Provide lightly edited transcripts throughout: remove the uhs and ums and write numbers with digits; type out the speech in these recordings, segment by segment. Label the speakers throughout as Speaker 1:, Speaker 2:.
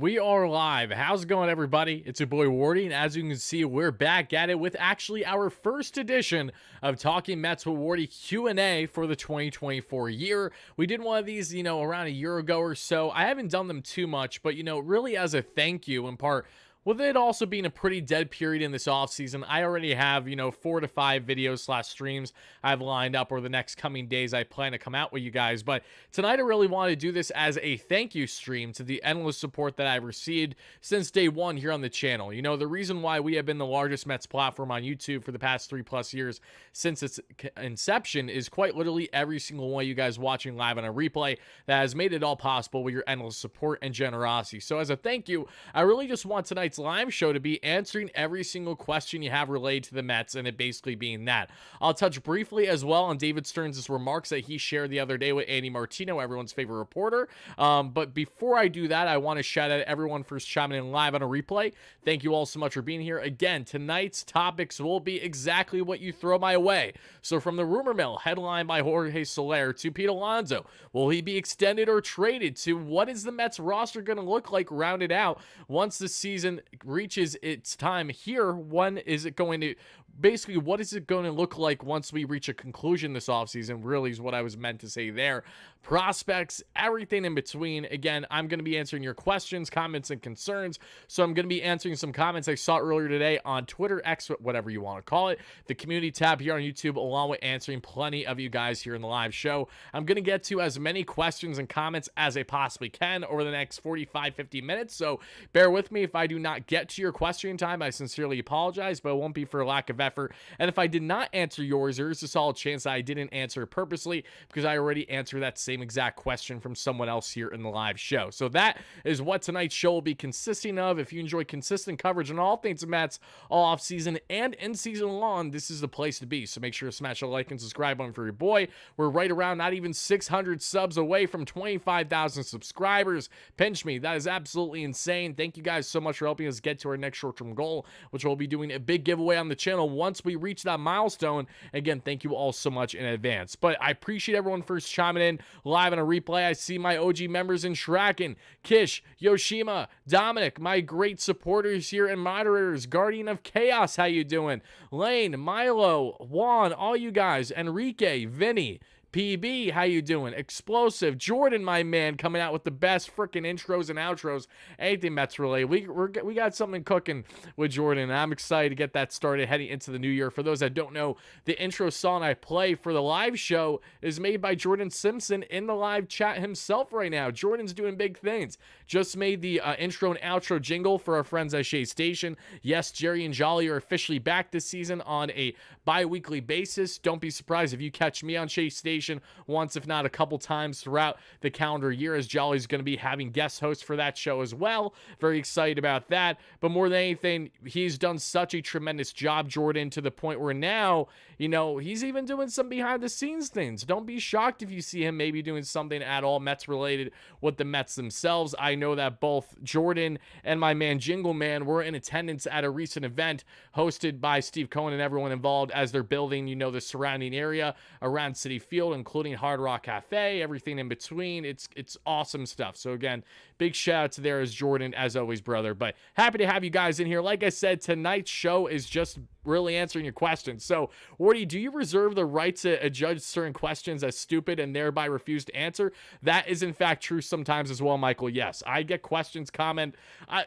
Speaker 1: We are live. How's it going, everybody? It's your boy Wardy, and as you can see, we're back at it with actually our first edition of Talking Mets with Wardy Q&A for the 2024 year. We did one of these, around a year ago or so. I haven't done them too much, but, really as a thank you in part, with it also being a pretty dead period in this offseason, I already have, 4 to 5 videos / streams I've lined up over the next coming days I plan to come out with you guys. But tonight I really want to do this as a thank you stream to the endless support that I've received since day one here on the channel. The reason why we have been the largest Mets platform on YouTube for the past 3+ years since its inception is quite literally every single one of you guys watching live on a replay that has made it all possible with your endless support and generosity. So as a thank you, I really just want tonight's live show to be answering every single question you have related to the Mets, and it basically being that. I'll touch briefly as well on David Stearns' remarks that he shared the other day with Andy Martino, everyone's favorite reporter. But before I do that, I want to shout out everyone for chiming in live on a replay. Thank you all so much for being here. Again, tonight's topics will be exactly what you throw my way. So from the rumor mill, headlined by Jorge Soler, to Pete Alonso, will he be extended or traded, to what is the Mets roster going to look like rounded out once the season reaches its time here? When is it going to, basically, what is it going to look like once we reach a conclusion this offseason, really is what I was meant to say there. Prospects, everything in between. Again, I'm going to be answering your questions, comments, and concerns. So I'm going to be answering some comments I saw earlier today on Twitter, X, whatever you want to call it, the community tab here on YouTube, along with answering plenty of you guys here in the live show. I'm going to get to as many questions and comments as I possibly can over the next 45-50 minutes. So bear with me if I do not get to your question time. I sincerely apologize, but it won't be for lack of effort. And if I did not answer yours, there is a solid chance that I didn't answer it purposely, because I already answered that same exact question from someone else here in the live show. So that is what tonight's show will be consisting of. If you enjoy consistent coverage on all things Mets, all off season and in season long, this is the place to be. So make sure to smash the like and subscribe button for your boy. We're right around not even 600 subs away from 25,000 subscribers. Pinch me. That is absolutely insane. Thank you guys so much for helping us get to our next short-term goal, which we'll be doing a big giveaway on the channel once we reach that milestone. Again, thank you all so much in advance. But I appreciate everyone first chiming in live on a replay. I see my OG members in Shraken, Kish, Yoshima, Dominic, my great supporters here and moderators, Guardian of Chaos, how you doing? Lane, Milo, Juan, all you guys, Enrique, Vinny, PB, how you doing? Explosive, Jordan, my man, coming out with the best freaking intros and outros, anything Mets related. We got something cooking with Jordan, and I'm excited to get that started heading into the new year. For those that don't know, the intro song I play for the live show is made by Jordan Simpson in the live chat himself right now. Jordan's doing big things. Just made the intro and outro jingle for our friends at Shea Station. Yes, Jerry and Jolly are officially back this season on a bi-weekly basis. Don't be surprised if you catch me on Shea Station once, if not a couple times throughout the calendar year, as Jolly's going to be having guest hosts for that show as well. Very excited about that. But more than anything, he's done such a tremendous job, Jordan, to the point where now, he's even doing some behind the scenes things. Don't be shocked if you see him maybe doing something at all Mets related with the Mets themselves. I know that both Jordan and my man Jingle Man were in attendance at a recent event hosted by Steve Cohen and everyone involved as they're building, the surrounding area around Citi Field, including Hard Rock Cafe, everything in between. It's awesome stuff. So again, big shout out to there as Jordan, as always, brother. But happy to have you guys in here. Like I said, tonight's show is just really answering your questions. So, Wardy, do you reserve the right to judge certain questions as stupid and thereby refuse to answer? That is in fact true sometimes as well, Michael. Yes, I get questions,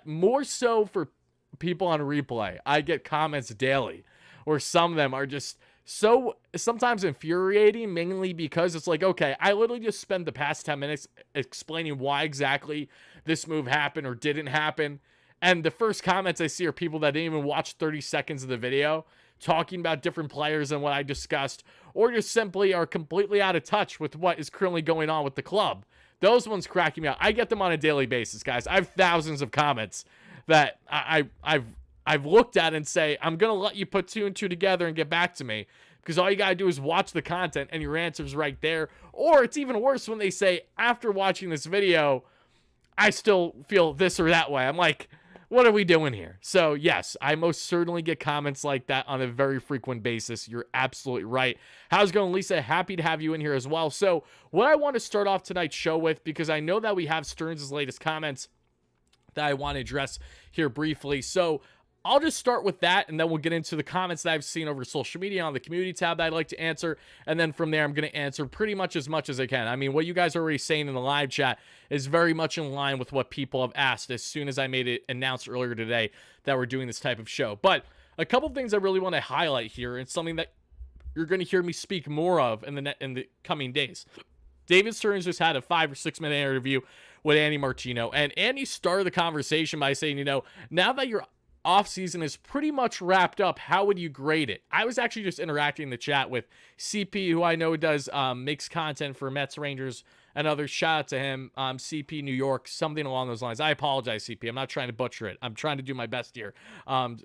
Speaker 1: more so for people on replay. I get comments daily, or some of them are just so sometimes infuriating, mainly because it's like, okay, I literally just spent the past 10 minutes explaining why exactly this move happened or didn't happen. And the first comments I see are people that didn't even watch 30 seconds of the video talking about different players and what I discussed, or just simply are completely out of touch with what is currently going on with the club. Those ones cracking me out. I get them on a daily basis, guys. I have thousands of comments that I've looked at and say, I'm going to let you put 2 and 2 together and get back to me, because all you got to do is watch the content and your answer's right there. Or it's even worse when they say, after watching this video, I still feel this or that way. I'm like, what are we doing here? So yes, I most certainly get comments like that on a very frequent basis. You're absolutely right. How's it going, Lisa? Happy to have you in here as well. So what I want to start off tonight's show with, because I know that we have Stearns' latest comments that I want to address here briefly. So I'll just start with that, and then we'll get into the comments that I've seen over social media on the community tab that I'd like to answer. And then from there, I'm going to answer pretty much as I can. I mean, what you guys are already saying in the live chat is very much in line with what people have asked as soon as I made it announced earlier today that we're doing this type of show. But a couple things I really want to highlight here, and something that you're going to hear me speak more of in the coming days. David Stearns just had a 5 or 6 minute interview with Andy Martino, and Andy started the conversation by saying, now that your offseason is pretty much wrapped up, how would you grade it? I was actually just interacting in the chat with CP, who I know does makes content for Mets, Rangers, and others. Shout out to him. CP New York, something along those lines. I apologize, CP. I'm not trying to butcher it. I'm trying to do my best here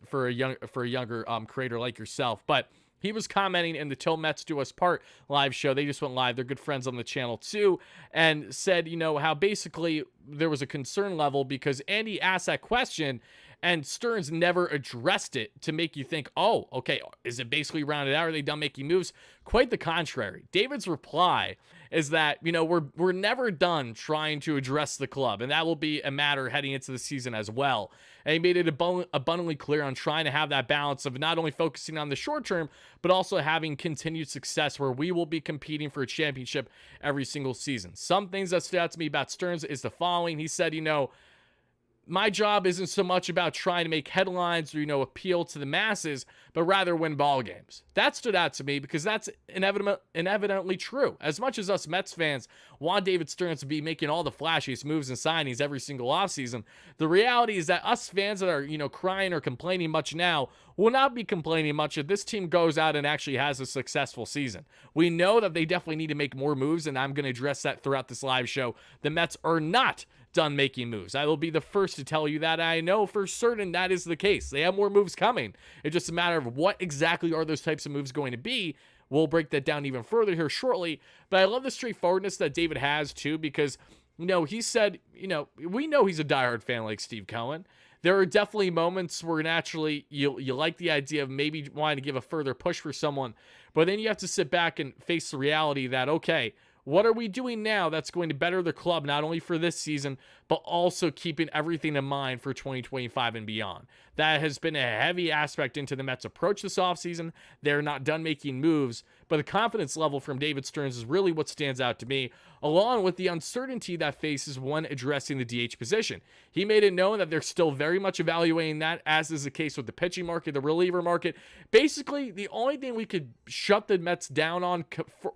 Speaker 1: for a younger creator like yourself. But he was commenting in the Till Mets Do Us Part live show. They just went live. They're good friends on the channel too. And said, how basically there was a concern level because Andy asked that question and Stearns never addressed it to make you think, oh, okay, is it basically rounded out? Are they done making moves? Quite the contrary. David's reply is that, we're never done trying to address the club, and that will be a matter heading into the season as well. And he made it abundantly clear on trying to have that balance of not only focusing on the short term, but also having continued success where we will be competing for a championship every single season. Some things that stood out to me about Stearns is the following. He said, my job isn't so much about trying to make headlines or, appeal to the masses, but rather win ball games. That stood out to me because that's inevitably true. As much as us Mets fans want David Stearns to be making all the flashiest moves and signings every single offseason, the reality is that us fans that are, crying or complaining much now will not be complaining much if this team goes out and actually has a successful season. We know that they definitely need to make more moves, and I'm going to address that throughout this live show. The Mets are not done making moves. I will be the first to tell you that. I know for certain that is the case. They have more moves coming. It's just a matter of what exactly are those types of moves going to be. We'll break that down even further here shortly. But I love the straightforwardness that David has too, because, he said, we know he's a diehard fan like Steve Cohen. There are definitely moments where naturally you like the idea of maybe wanting to give a further push for someone, but then you have to sit back and face the reality that, okay, what are we doing now that's going to better the club, not only for this season, but also keeping everything in mind for 2025 and beyond? That has been a heavy aspect into the Mets' approach this offseason. They're not done making moves, but the confidence level from David Stearns is really what stands out to me, along with the uncertainty that faces when addressing the DH position. He made it known that they're still very much evaluating that, as is the case with the pitching market, the reliever market. Basically, the only thing we could shut the Mets down on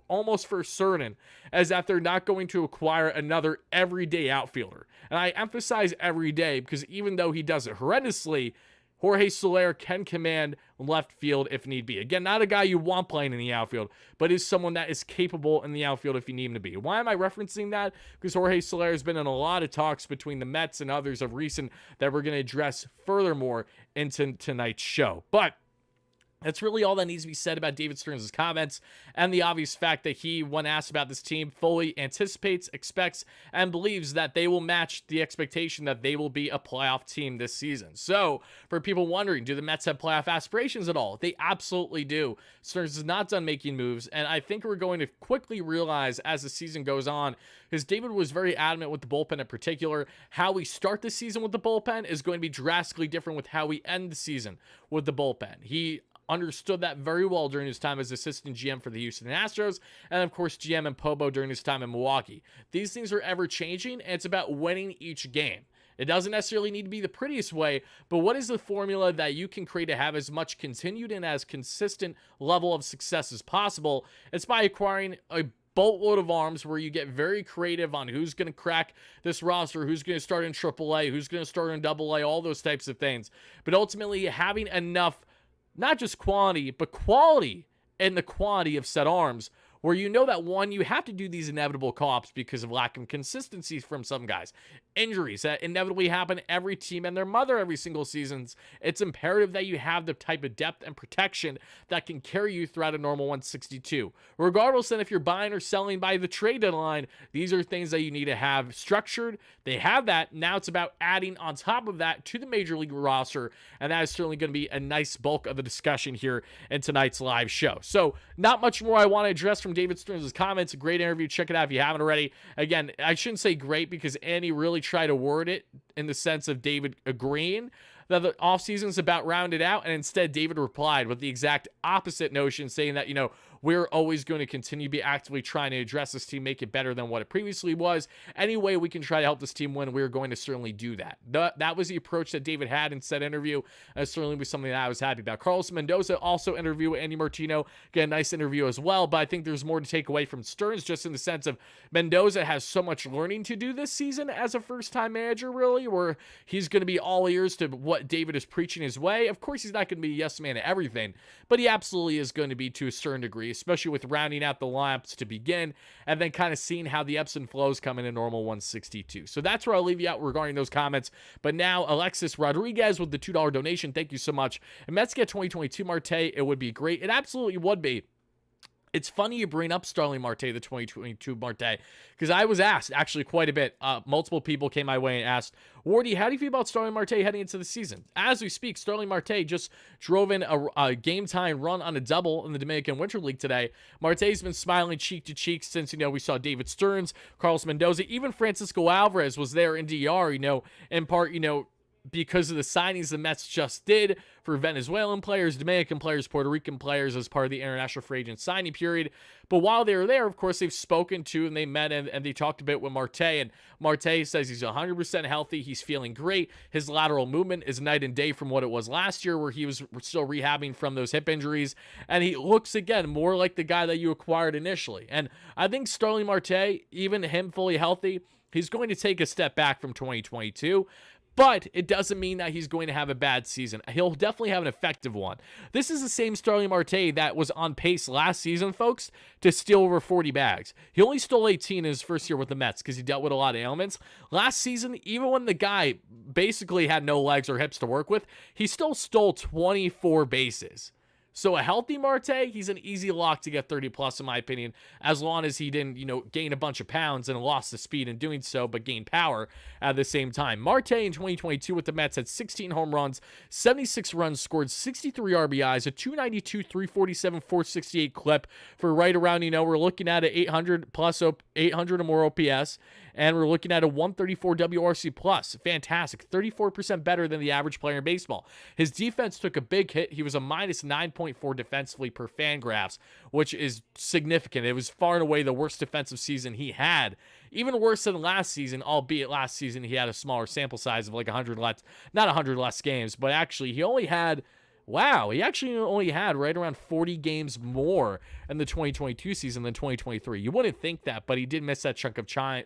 Speaker 1: almost for certain is that they're not going to acquire another everyday outfielder. And I emphasize everyday because even though he does it horrendously, Jorge Soler can command left field if need be. Again, not a guy you want playing in the outfield, but is someone that is capable in the outfield if you need him to be. Why am I referencing that? Because Jorge Soler has been in a lot of talks between the Mets and others of recent that we're going to address furthermore into tonight's show. But that's really all that needs to be said about David Stearns' comments and the obvious fact that he, when asked about this team, fully anticipates, expects, and believes that they will match the expectation that they will be a playoff team this season. So, for people wondering, do the Mets have playoff aspirations at all? They absolutely do. Stearns is not done making moves, and I think we're going to quickly realize as the season goes on, because David was very adamant with the bullpen in particular, how we start the season with the bullpen is going to be drastically different with how we end the season with the bullpen. He understood that very well during his time as assistant GM for the Houston Astros, and of course GM and Pobo during his time in Milwaukee. These things are ever changing, and it's about winning each game. It doesn't necessarily need to be the prettiest way, but what is the formula that you can create to have as much continued and as consistent level of success as possible? It's by acquiring a boatload of arms where you get very creative on who's going to crack this roster, who's going to start in AAA, who's going to start in AA, all those types of things. But ultimately having enough, not just quantity, but quality in the quantity of said arms, where you know that, one, you have to do these inevitable call-ups because of lack of consistency from some guys. Injuries that inevitably happen every team and their mother every single season. It's imperative that you have the type of depth and protection that can carry you throughout a normal 162. Regardless then if you're buying or selling by the trade deadline, these are things that you need to have structured. They have that. Now it's about adding on top of that to the Major League roster, and that is certainly going to be a nice bulk of the discussion here in tonight's live show. So not much more I want to address from from David Stearns' comments. A great interview. Check it out if you haven't already. Again, I shouldn't say great because Andy really tried to word it in the sense of David agreeing that the offseason is about rounded out, and instead David replied with the exact opposite notion, saying that, we're always going to continue to be actively trying to address this team, make it better than what it previously was. Any way we can try to help this team win, we're going to certainly do that. That was the approach that David had in said interview. Certainly was something that I was happy about. Carlos Mendoza also interviewed with Andy Martino. Again, nice interview as well, but I think there's more to take away from Stearns, just in the sense of Mendoza has so much learning to do this season as a first-time manager, really, where he's going to be all ears to what David is preaching his way. Of course, he's not going to be a yes man to everything, but he absolutely is going to be to a certain degree, especially with rounding out the lineups to begin and then kind of seeing how the ebbs and flows come in a normal 162. So that's where I'll leave you out regarding those comments. But now, Alexis Rodriguez with the $2 donation. Thank you so much. And Mets get 2022 Marte. It would be great. It absolutely would be. It's funny you bring up Starling Marte, the 2022 Marte, because I was asked actually quite a bit. Multiple people came my way and asked, Wardy, how do you feel about Starling Marte heading into the season? As we speak, Starling Marte just drove in a game-time run on a double in the Dominican Winter League today. Marte's been smiling cheek to cheek since, we saw David Stearns, Carlos Mendoza, even Francisco Alvarez was there in DR, in part, because of the signings the Mets just did for Venezuelan players, Dominican players, Puerto Rican players as part of the international free agent signing period. But while they were there, of course, they've spoken to and they met and they talked a bit with Marte. And Marte says he's 100% healthy. He's feeling great. His lateral movement is night and day from what it was last year, where he was still rehabbing from those hip injuries. And he looks, again, more like the guy that you acquired initially. And I think Starling Marte, even him fully healthy, he's going to take a step back from 2022. But it doesn't mean that he's going to have a bad season. He'll definitely have an effective one. This is the same Starling Marte that was on pace last season, folks, to steal over 40 bags. He only stole 18 in his first year with the Mets because he dealt with a lot of ailments. Last season, even when the guy basically had no legs or hips to work with, he still stole 24 bases. So a healthy Marte, he's an easy lock to get 30 plus in my opinion, as long as he didn't, gain a bunch of pounds and lost the speed in doing so, but gain power at the same time. Marte in 2022 with the Mets had 16 home runs, 76 runs scored, 63 RBIs, a 292, 347, 468 clip for right around, we're looking at an 800 or more OPS. And we're looking at a 134 WRC plus. Fantastic. 34% better than the average player in baseball. His defense took a big hit. He was a minus 9.4 defensively per Fangraphs, which is significant. It was far and away the worst defensive season he had. Even worse than last season, albeit last season he had a smaller sample size of like 100 less, not 100 less games, but actually he only had right around 40 games more in the 2022 season than 2023. You wouldn't think that, but he did miss that chunk of time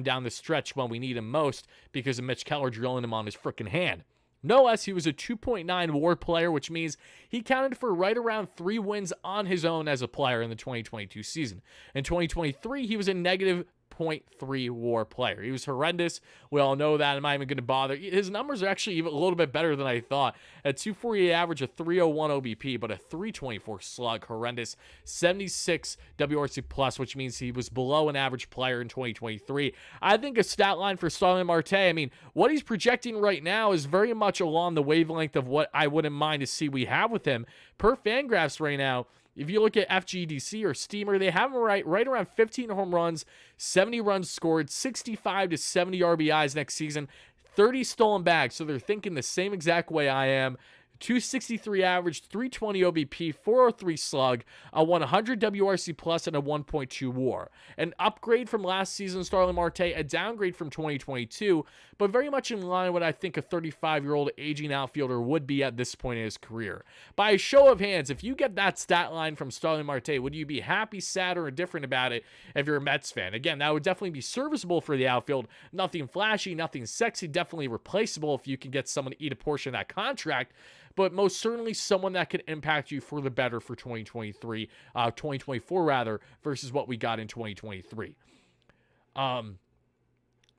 Speaker 1: down the stretch when we need him most because of Mitch Keller drilling him on his frickin' hand. No less, he was a 2.9 WAR player, which means he counted for right around 3 wins on his own as a player in the 2022 season. In 2023, he was a negative 0.3 WAR player. He was horrendous. We all know that. I'm not even going to bother. His numbers are actually even a little bit better than I thought. At 248 average, a 301 OBP, but a 324 slug. Horrendous. 76 WRC plus, which means he was below an average player in 2023. I think a stat line for Starling Marte, what he's projecting right now is very much along the wavelength of what I wouldn't mind to see we have with him. Per Fangraphs right now, if you look at FGDC or Steamer, they have him right around 15 home runs, 70 runs scored, 65 to 70 RBIs next season, 30 stolen bags. So they're thinking the same exact way I am. 263 average, 320 OBP, 403 slug, a 100 WRC plus, and a 1.2 WAR. An upgrade from last season's Starling Marte, a downgrade from 2022, but very much in line with what I think a 35-year-old aging outfielder would be at this point in his career. By a show of hands, if you get that stat line from Starling Marte, would you be happy, sad, or indifferent about it if you're a Mets fan? Again, that would definitely be serviceable for the outfield. Nothing flashy, nothing sexy, definitely replaceable if you can get someone to eat a portion of that contract, but most certainly someone that could impact you for the better for 2024 rather, versus what we got in 2023.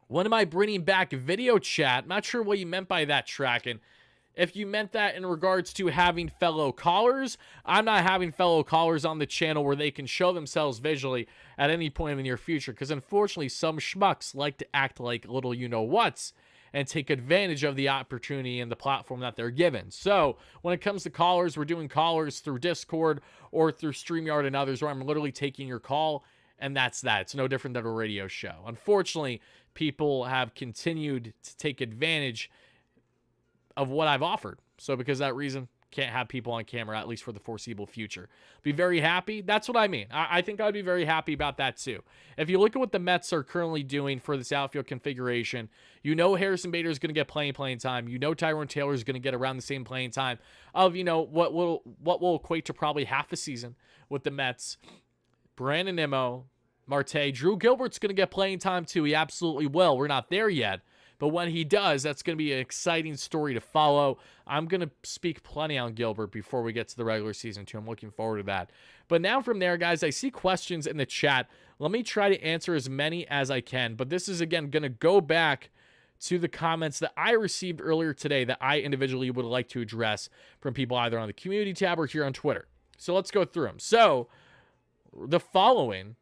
Speaker 1: When am I bringing back video chat? Not sure what you meant by that, Tracking. If you meant that in regards to having fellow callers, I'm not having fellow callers on the channel where they can show themselves visually at any point in the near future, because unfortunately some schmucks like to act like little you-know-whats, and take advantage of the opportunity and the platform that they're given. So when it comes to callers, we're doing callers through Discord or through StreamYard and others, where I'm literally taking your call, and that's that. It's no different than a radio show. Unfortunately, people have continued to take advantage of what I've offered. So because of that reason, can't have people on camera, at least for the foreseeable future. Be very happy. That's what I mean. I think I'd be very happy about that too. If you look at what the Mets are currently doing for this outfield configuration, you know Harrison Bader is going to get playing time. You know Tyrone Taylor is going to get around the same playing time of, you know, what will equate to probably half a season with the Mets. Brandon Nimmo, Marte, Drew Gilbert's going to get playing time too. He absolutely will. We're not there yet. But when he does, that's going to be an exciting story to follow. I'm going to speak plenty on Gilbert before we get to the regular season, too. I'm looking forward to that. But now from there, guys, I see questions in the chat. Let me try to answer as many as I can. But this is, again, going to go back to the comments that I received earlier today that I individually would like to address from people either on the community tab or here on Twitter. So let's go through them. So the following: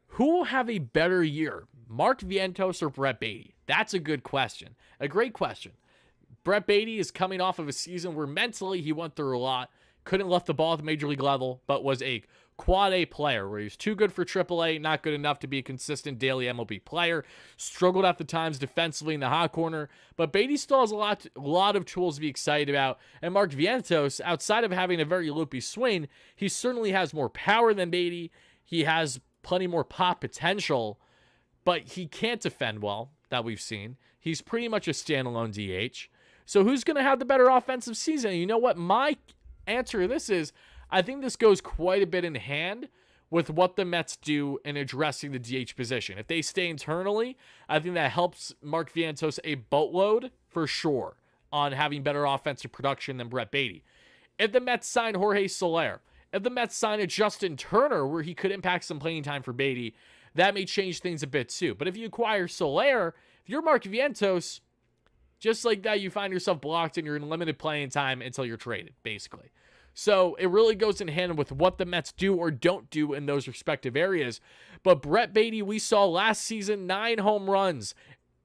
Speaker 1: who will have a better year, Mark Vientos or Brett Baty? That's a good question. A great question. Brett Baty is coming off of a season where mentally he went through a lot, couldn't lift the ball at the major league level, but was a quad A player where he was too good for AAA, not good enough to be a consistent daily MLB player, struggled at the times defensively in the hot corner, but Baty still has a lot of tools to be excited about. And Mark Vientos, outside of having a very loopy swing, he certainly has more power than Baty. He has plenty more pop potential, but he can't defend well, that we've seen. He's pretty much a standalone DH. So who's going to have the better offensive season? You know what? My answer to this is, I think this goes quite a bit in hand with what the Mets do in addressing the DH position. If they stay internally, I think that helps Mark Vientos a boatload for sure on having better offensive production than Brett Baty. If the Mets sign Jorge Soler, if the Mets sign a Justin Turner where he could impact some playing time for Baty, that may change things a bit too. But if you acquire Soler, if you're Mark Vientos, just like that, you find yourself blocked and you're in limited playing time until you're traded, basically. So it really goes in hand with what the Mets do or don't do in those respective areas. But Brett Baty, we saw last season 9 home runs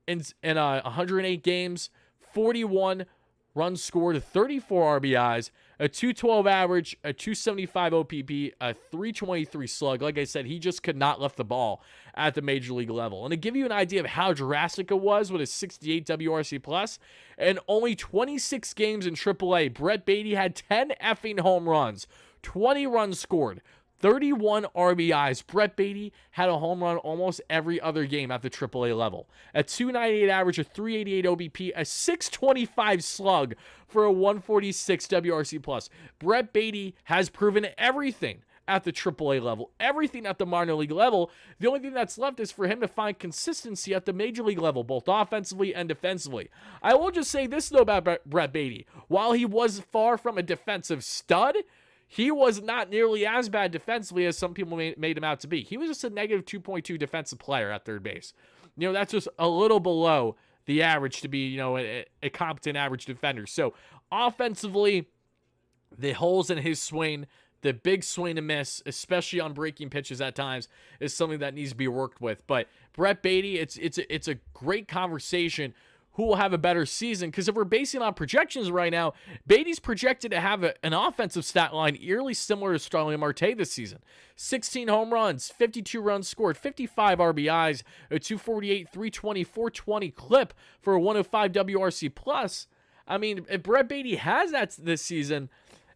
Speaker 1: in 108 games, 41 runs scored, 34 RBIs, a 212 average, a 275 OPP, a 323 slug. Like I said, he just could not lift the ball at the major league level. And to give you an idea of how drastic it was with a 68 WRC plus and only 26 games in AAA, Brett Baty had 10 effing home runs, 20 runs scored, 31 RBIs. Brett Baty had a home run almost every other game at the AAA level. A 298 average, a 388 OBP, a 625 slug for a 146 WRC plus. Brett Baty has proven everything at the AAA level, everything at the minor league level. The only thing that's left is for him to find consistency at the major league level, both offensively and defensively. I will just say this, though, about Brett Baty. While he was far from a defensive stud, he was not nearly as bad defensively as some people made him out to be. He was just a negative 2.2 defensive player at third base. You know, that's just a little below the average to be, you know, a competent average defender. So offensively, the holes in his swing, the big swing and miss, especially on breaking pitches at times, is something that needs to be worked with. But Brett Baty, it's a great conversation. Who will have a better season? Because if we're basing on projections right now, Baty's projected to have an offensive stat line eerily similar to Starling Marte this season. 16 home runs, 52 runs scored, 55 RBIs, a 248, 320, 420 clip for a 105 WRC plus. I mean, if Brett Baty has that this season,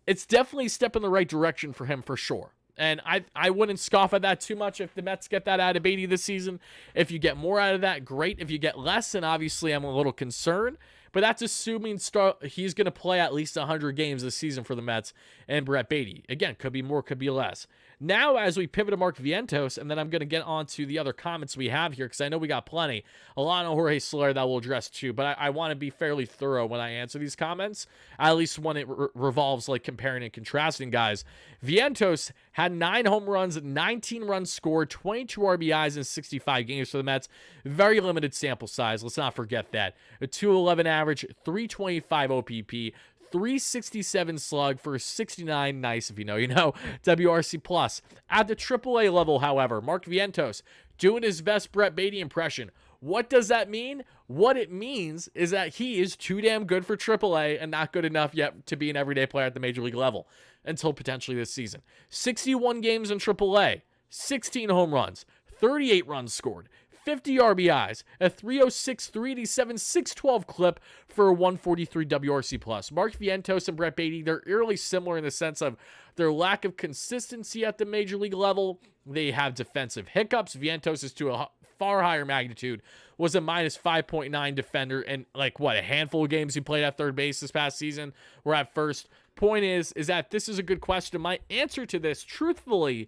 Speaker 1: it's definitely a step in the right direction for him for sure. And I wouldn't scoff at that too much if the Mets get that out of Baty this season. If you get more out of that, great. If you get less, then obviously I'm a little concerned. But that's assuming he's going to play at least 100 games this season for the Mets and Brett Baty. Again, could be more, could be less. Now, as we pivot to Mark Vientos, and then I'm going to get on to the other comments we have here, because I know we got plenty. A lot on Jorge Soler that we'll address too, but I want to be fairly thorough when I answer these comments, at least when it revolves like comparing and contrasting guys. Vientos had 9 home runs, 19 runs scored, 22 RBIs in 65 games for the Mets. Very limited sample size. Let's not forget that. A 211 average, 325 OPP, 367 slug for 69, nice if you know, WRC plus. At the AAA level, however, Mark Vientos doing his best Brett Baty impression. What does that mean? What it means is that he is too damn good for AAA and not good enough yet to be an everyday player at the major league level until potentially this season. 61 games in AAA, 16 home runs, 38 runs scored, 50 RBIs, a 306, 387, 612 clip for a 143 WRC plus. Mark Vientos and Brett Baty, they're eerily similar in the sense of their lack of consistency at the major league level. They have defensive hiccups. Vientos is to a far higher magnitude, was a minus 5.9 defender and a handful of games he played at third base this past season or at first. Point is that this is a good question. My answer to this, truthfully,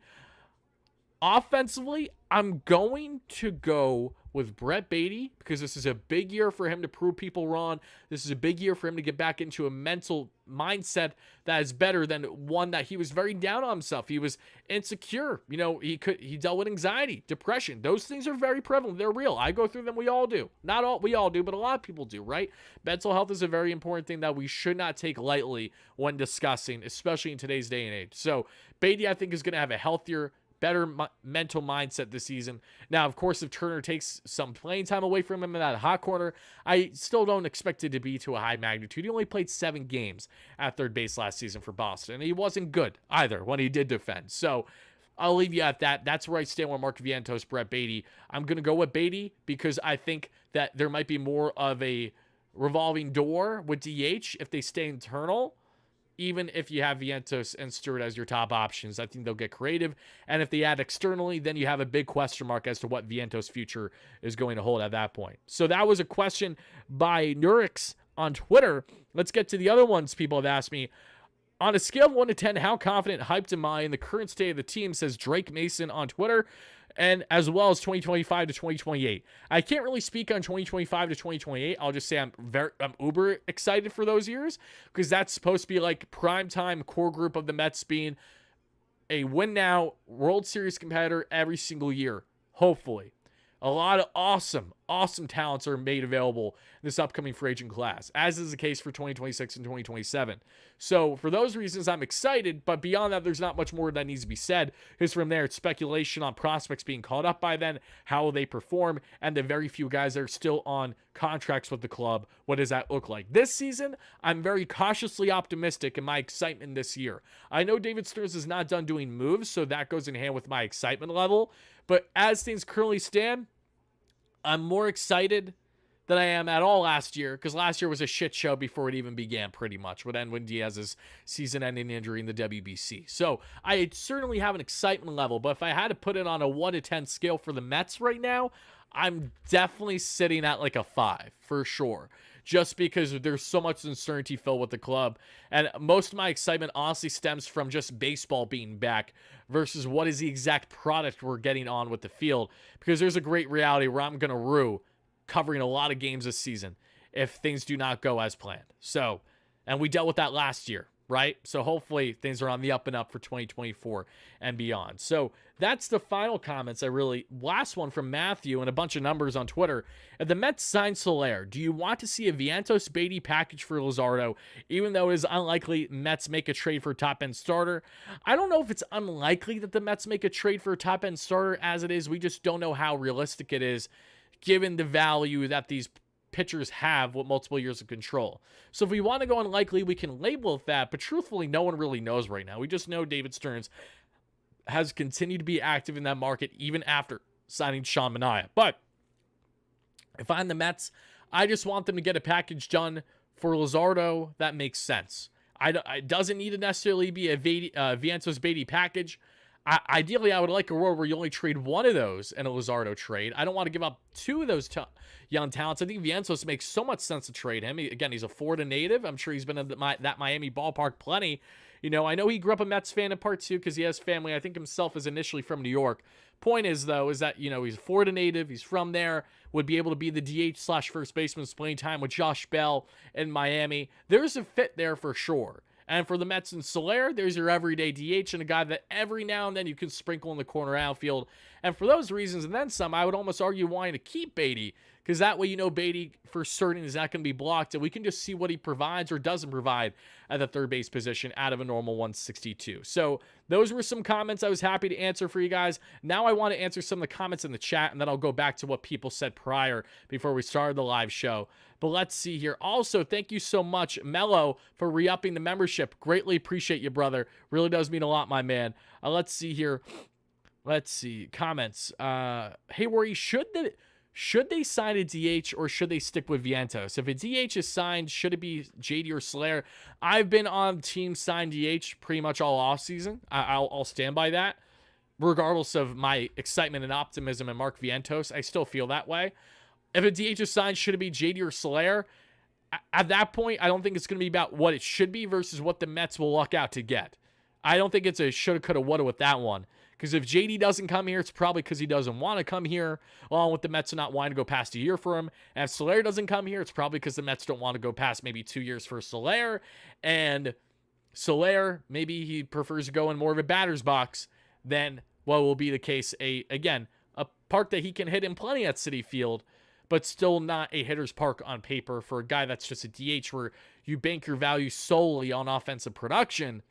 Speaker 1: offensively, I'm going to go with Brett Baty because this is a big year for him to prove people wrong. This is a big year for him to get back into a mental mindset that is better than one that he was very down on himself. He was insecure. He dealt with anxiety, depression. Those things are very prevalent. They're real. I go through them. We all do. Not all we all do, but a lot of people do, right? Mental health is a very important thing that we should not take lightly when discussing, especially in today's day and age. So Baty, I think, is going to have a healthier, better mental mindset this season. Now, of course, if Turner takes some playing time away from him in that hot corner, I still don't expect it to be to a high magnitude. He only played 7 games at third base last season for Boston, and he wasn't good either when he did defend. So I'll leave you at that. That's where I stand with Mark Vientos, Brett Baty. I'm going to go with Baty because I think that there might be more of a revolving door with DH if they stay internal. Even if you have Vientos and Stewart as your top options, I think they'll get creative. And if they add externally, then you have a big question mark as to what Vientos' future is going to hold at that point. So that was a question by Nurix on Twitter. Let's get to the other ones people have asked me. On a scale of 1 to 10, how confident, hyped am I in the current state of the team, says Drake Mason on Twitter, and as well as 2025 to 2028. I can't really speak on 2025 to 2028. I'll just say I'm uber excited for those years because that's supposed to be like prime time core group of the Mets being a win now World Series competitor every single year, hopefully. A lot of awesome talents are made available in this upcoming free agent class, as is the case for 2026 and 2027. So for those reasons, I'm excited, but beyond that, there's not much more that needs to be said, because from there, it's speculation on prospects being called up by then, how will they perform, and the very few guys that are still on contracts with the club. What does that look like? This season, I'm very cautiously optimistic in my excitement this year. I know David Stearns is not done doing moves, so that goes in hand with my excitement level, but as things currently stand, I'm more excited than I am at all last year, because last year was a shit show before it even began, pretty much, with Edwin Diaz's season-ending injury in the WBC. So I certainly have an excitement level, but if I had to put it on a 1 to 10 scale for the Mets right now, I'm definitely sitting at like a 5, for sure. Just because there's so much uncertainty filled with the club. And most of my excitement honestly stems from just baseball being back versus what is the exact product we're getting on with the field. Because there's a great reality where I'm going to rue covering a lot of games this season if things do not go as planned. So, and we dealt with that last year, right? So hopefully things are on the up and up for 2024 and beyond. So that's the final comments. Last one from Matthew and a bunch of numbers on Twitter. If the Mets sign Soler, do you want to see a Vientos Baty package for Luzardo, even though it is unlikely Mets make a trade for a top-end starter? I don't know if it's unlikely that the Mets make a trade for a top-end starter as it is. We just don't know how realistic it is, given the value that these pitchers have with multiple years of control. So if we want to go unlikely, we can label it that, but truthfully, no one really knows right now. We just know David Stearns has continued to be active in that market even after signing Sean Manaea. But if I'm the Mets, I just want them to get a package done for Luzardo that makes sense. It doesn't need to necessarily be a Vientos Baty package. Ideally, I would like a world where you only trade one of those in a Luzardo trade. I don't want to give up 2 of those young talents. I think Vientos makes so much sense to trade him. Again, he's a Florida native. I'm sure he's been in that Miami ballpark plenty. I know he grew up a Mets fan in part 2 because he has family. I think himself is initially from New York. Point is, though, is that, he's a Florida native. He's from there. Would be able to be the DH/first baseman playing time with Josh Bell in Miami. There's a fit there for sure. And for the Mets and Soler, there's your everyday DH and a guy that every now and then you can sprinkle in the corner outfield. And for those reasons and then some, I would almost argue wanting to keep Baty, because that way, Beatty for certain is not going to be blocked, and we can just see what he provides or doesn't provide at the third base position out of a normal 162. So those were some comments I was happy to answer for you guys. Now I want to answer some of the comments in the chat, and then I'll go back to what people said prior before we started the live show. But let's see here. Also, thank you so much, Mello, for re-upping the membership. Greatly appreciate you, brother. Really does mean a lot, my man. Let's see here. Let's see. Comments. Hey, Wardy, should they sign a DH or should they stick with Vientos? If a DH is signed, should it be JD or Slayer? I've been on team signed DH pretty much all offseason. I'll stand by that. Regardless of my excitement and optimism in Mark Vientos, I still feel that way. If a DH is signed, should it be JD or Slayer? At that point, I don't think it's going to be about what it should be versus what the Mets will luck out to get. I don't think it's a shoulda, coulda, woulda with that one. Because if JD doesn't come here, it's probably because he doesn't want to come here, along with the Mets not wanting to go past a year for him. And if Soler doesn't come here, it's probably because the Mets don't want to go past maybe 2 years for Soler. And Soler, maybe he prefers to go in more of a batter's box than what will be the case, a park that he can hit in plenty at Citi Field, but still not a hitter's park on paper for a guy that's just a DH where you bank your value solely on offensive production.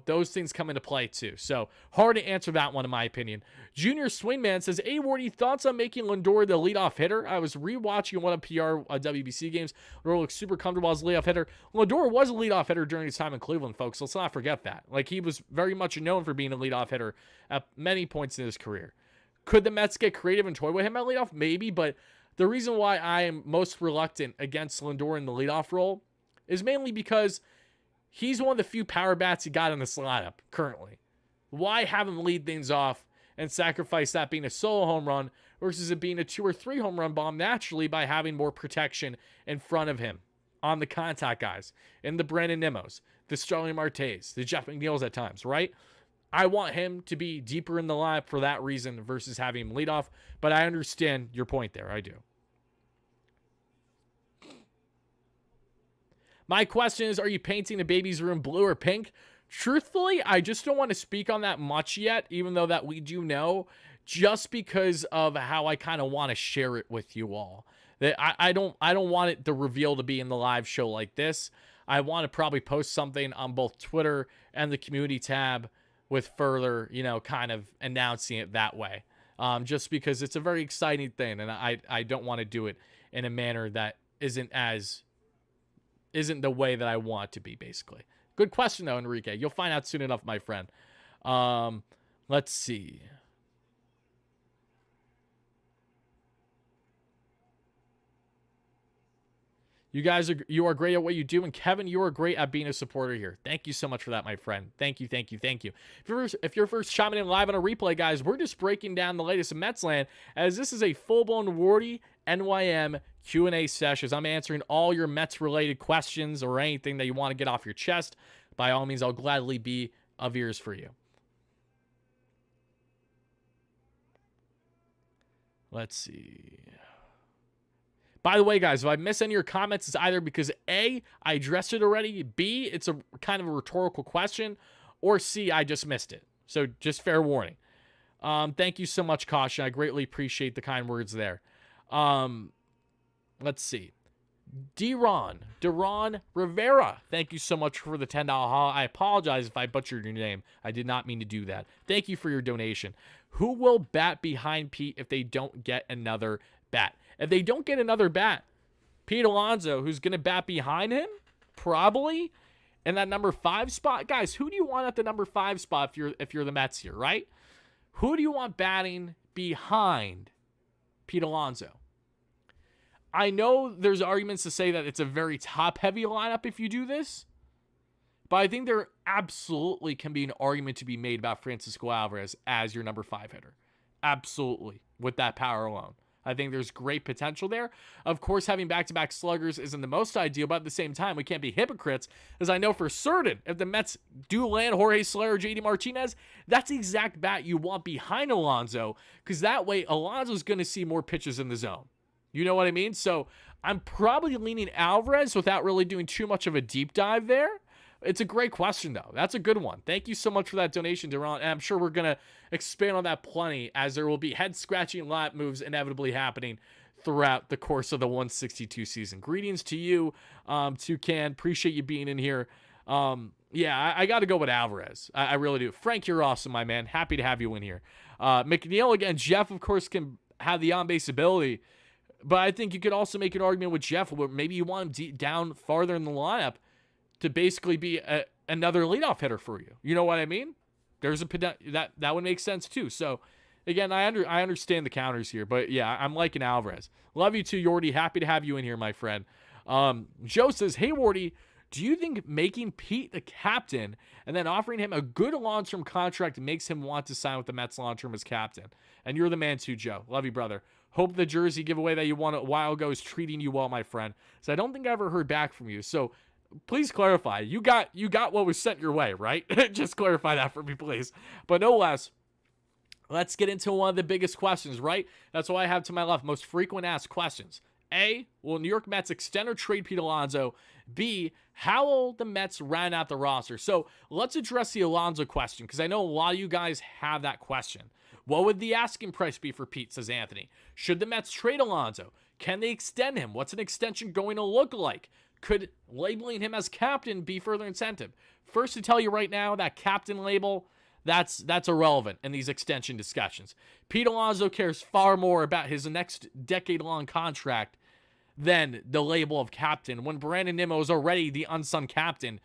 Speaker 1: Those things come into play too. So hard to answer that one in my opinion. Junior Swingman says, hey, Wardy, thoughts on making Lindor the leadoff hitter? I was rewatching one of PR WBC games. Lindor looks super comfortable as a leadoff hitter. Lindor was a leadoff hitter during his time in Cleveland, folks. Let's not forget that. Like, he was very much known for being a leadoff hitter at many points in his career. Could the Mets get creative and toy with him at leadoff? Maybe, but the reason why I am most reluctant against Lindor in the leadoff role is mainly because he's one of the few power bats you got in this lineup currently. Why have him lead things off and sacrifice that being a solo home run versus it being a 2 or 3 home run bomb naturally by having more protection in front of him on the contact guys, and the Brandon Nimmos, the Starling Martes, the Jeff McNeils at times, right? I want him to be deeper in the lineup for that reason versus having him lead off, but I understand your point there. I do. My question is, are you painting the baby's room blue or pink? Truthfully, I just don't want to speak on that much yet, even though that we do know, just because of how I kind of want to share it with you all. That I don't want it, the reveal to be in the live show like this. I want to probably post something on both Twitter and the community tab with further, kind of announcing it that way. Just because it's a very exciting thing, and I don't want to do it in a manner that isn't the way that I want it to be, basically. Good question, though, Enrique. You'll find out soon enough, my friend. Let's see. You are great at what you do, and Kevin, you are great at being a supporter here. Thank you so much for that, my friend. Thank you. If you're first chiming in live on a replay, guys, we're just breaking down the latest in Metsland, as this is a full-blown WardyNYM Q&A session. I'm answering all your Mets-related questions or anything that you want to get off your chest. By all means, I'll gladly be of ears for you. Let's see. By the way, guys, if I miss any of your comments, it's either because A, I addressed it already, B, it's a kind of a rhetorical question, or C, I just missed it. So just fair warning. Thank you so much, Caution. I greatly appreciate the kind words there. Let's see. Deron Rivera, thank you so much for the $10 haul. I apologize if I butchered your name. I did not mean to do that. Thank you for your donation. Who will bat behind Pete if they don't get another bat? If they don't get another bat, Pete Alonso, who's going to bat behind him, probably in that number 5 spot. Guys, who do you want at the number 5 spot if you're the Mets here, right? Who do you want batting behind Pete Alonso? I know there's arguments to say that it's a very top-heavy lineup if you do this, but I think there absolutely can be an argument to be made about Francisco Alvarez as your number 5 hitter. Absolutely, with that power alone. I think there's great potential there. Of course, having back-to-back sluggers isn't the most ideal, but at the same time, we can't be hypocrites, as I know for certain if the Mets do land Jorge Soler or JD Martinez, that's the exact bat you want behind Alonso, because that way Alonso's going to see more pitches in the zone. You know what I mean? So I'm probably leaning Alvarez without really doing too much of a deep dive there. It's a great question, though. That's a good one. Thank you so much for that donation, Deron. And I'm sure we're going to expand on that plenty, as there will be head-scratching lineup moves inevitably happening throughout the course of the 162 season. Greetings to you, Toucan. Appreciate you being in here. Yeah, I got to go with Alvarez. I really do. Frank, you're awesome, my man. Happy to have you in here. McNeil again. Jeff, of course, can have the on-base ability, but I think you could also make an argument with Jeff where maybe you want him down farther in the lineup to basically be another leadoff hitter for you. You know what I mean? There's that would make sense too. So again, I understand the counters here, but yeah, I'm liking Alvarez. Love you too, Wardy. Happy to have you in here, my friend. Joe says, hey, Wardy, do you think making Pete the captain and then offering him a good long-term contract makes him want to sign with the Mets long-term as captain? And you're the man too, Joe. Love you, brother. Hope the jersey giveaway that you won a while ago is treating you well, my friend. So I don't think I ever heard back from you. So please clarify. You got what was sent your way, right? Just clarify that for me, please. But no less, let's get into one of the biggest questions, right? That's what I have to my left. Most frequent asked questions. A, will New York Mets extend or trade Pete Alonso? B, how will the Mets round out the roster? So let's address the Alonso question, because I know a lot of you guys have that question. What would the asking price be for Pete, says Anthony? Should the Mets trade Alonso? Can they extend him? What's an extension going to look like? Could labeling him as captain be further incentive? First, to tell you right now, that captain label, that's irrelevant in these extension discussions. Pete Alonso cares far more about his next decade-long contract than the label of captain, when Brandon Nimmo is already the unsung captain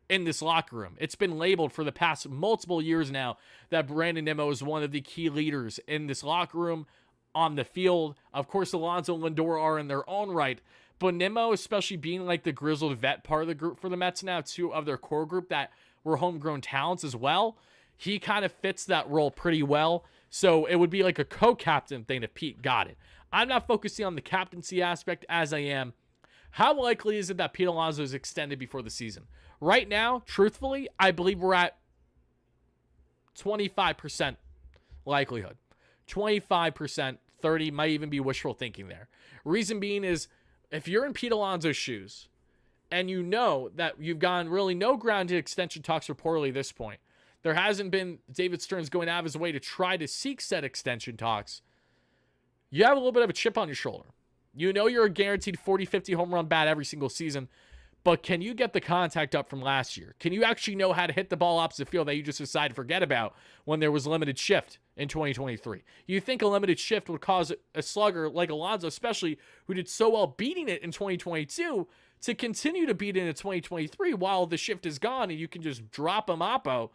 Speaker 1: in this locker room. It's been labeled for the past multiple years now that Brandon Nimmo is one of the key leaders in this locker room, on the field. Of course, Alonso and Lindor are in their own right, but Nimmo, especially being like the grizzled vet part of the group for the Mets now, two of their core group that were homegrown talents as well, he kind of fits that role pretty well. So it would be like a co-captain thing if Pete got it. I'm not focusing on the captaincy aspect as I am. How likely is it that Pete Alonso is extended before the season? Right now, truthfully, I believe we're at 25% likelihood. 25%, 30 might even be wishful thinking there. Reason being is, if you're in Pete Alonso's shoes and you know that you've gone really no ground to extension talks reportedly at this point, there hasn't been David Stearns going out of his way to try to seek said extension talks, you have a little bit of a chip on your shoulder. You know you're a guaranteed 40, 50 home run bat every single season, but can you get the contact up from last year? Can you actually know how to hit the ball opposite field that you just decided to forget about when there was limited shift in 2023? You think a limited shift would cause a slugger like Alonso, especially who did so well beating it in 2022, to continue to beat it in 2023 while the shift is gone and you can just drop him oppo?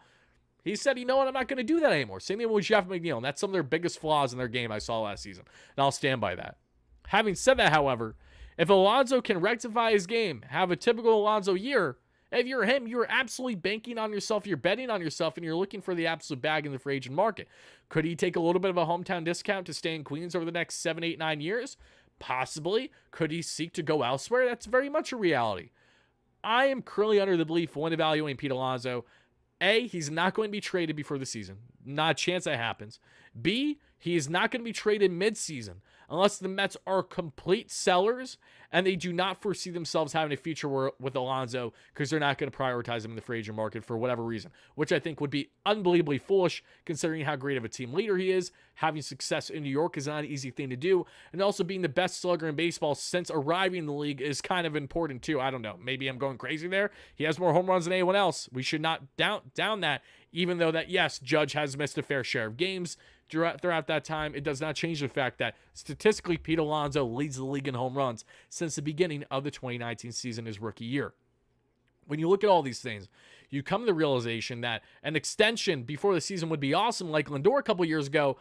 Speaker 1: He said, you know what, I'm not going to do that anymore. Same thing with Jeff McNeil, and that's some of their biggest flaws in their game I saw last season, and I'll stand by that. Having said that, however, if Alonso can rectify his game, have a typical Alonso year, if you're him, you're absolutely banking on yourself, you're betting on yourself, and you're looking for the absolute bag in the free agent market. Could he take a little bit of a hometown discount to stay in Queens over the next 7, 8, 9 years? Possibly. Could he seek to go elsewhere? That's very much a reality. I am currently under the belief, when evaluating Pete Alonso, A, he's not going to be traded before the season. Not a chance that happens. B, he is not going to be traded mid-season unless the Mets are complete sellers and they do not foresee themselves having a future with Alonso because they're not going to prioritize him in the free agent market for whatever reason, which I think would be unbelievably foolish considering how great of a team leader he is. Having success in New York is not an easy thing to do, and also being the best slugger in baseball since arriving in the league is kind of important too. I don't know. Maybe I'm going crazy there. He has more home runs than anyone else. We should not down that, even though that, yes, Judge has missed a fair share of games throughout that time. It does not change the fact that statistically Pete Alonso leads the league in home runs since the beginning of the 2019 season, his rookie year. When you look at all these things, you come to the realization that an extension before the season would be awesome, like Lindor a couple years ago,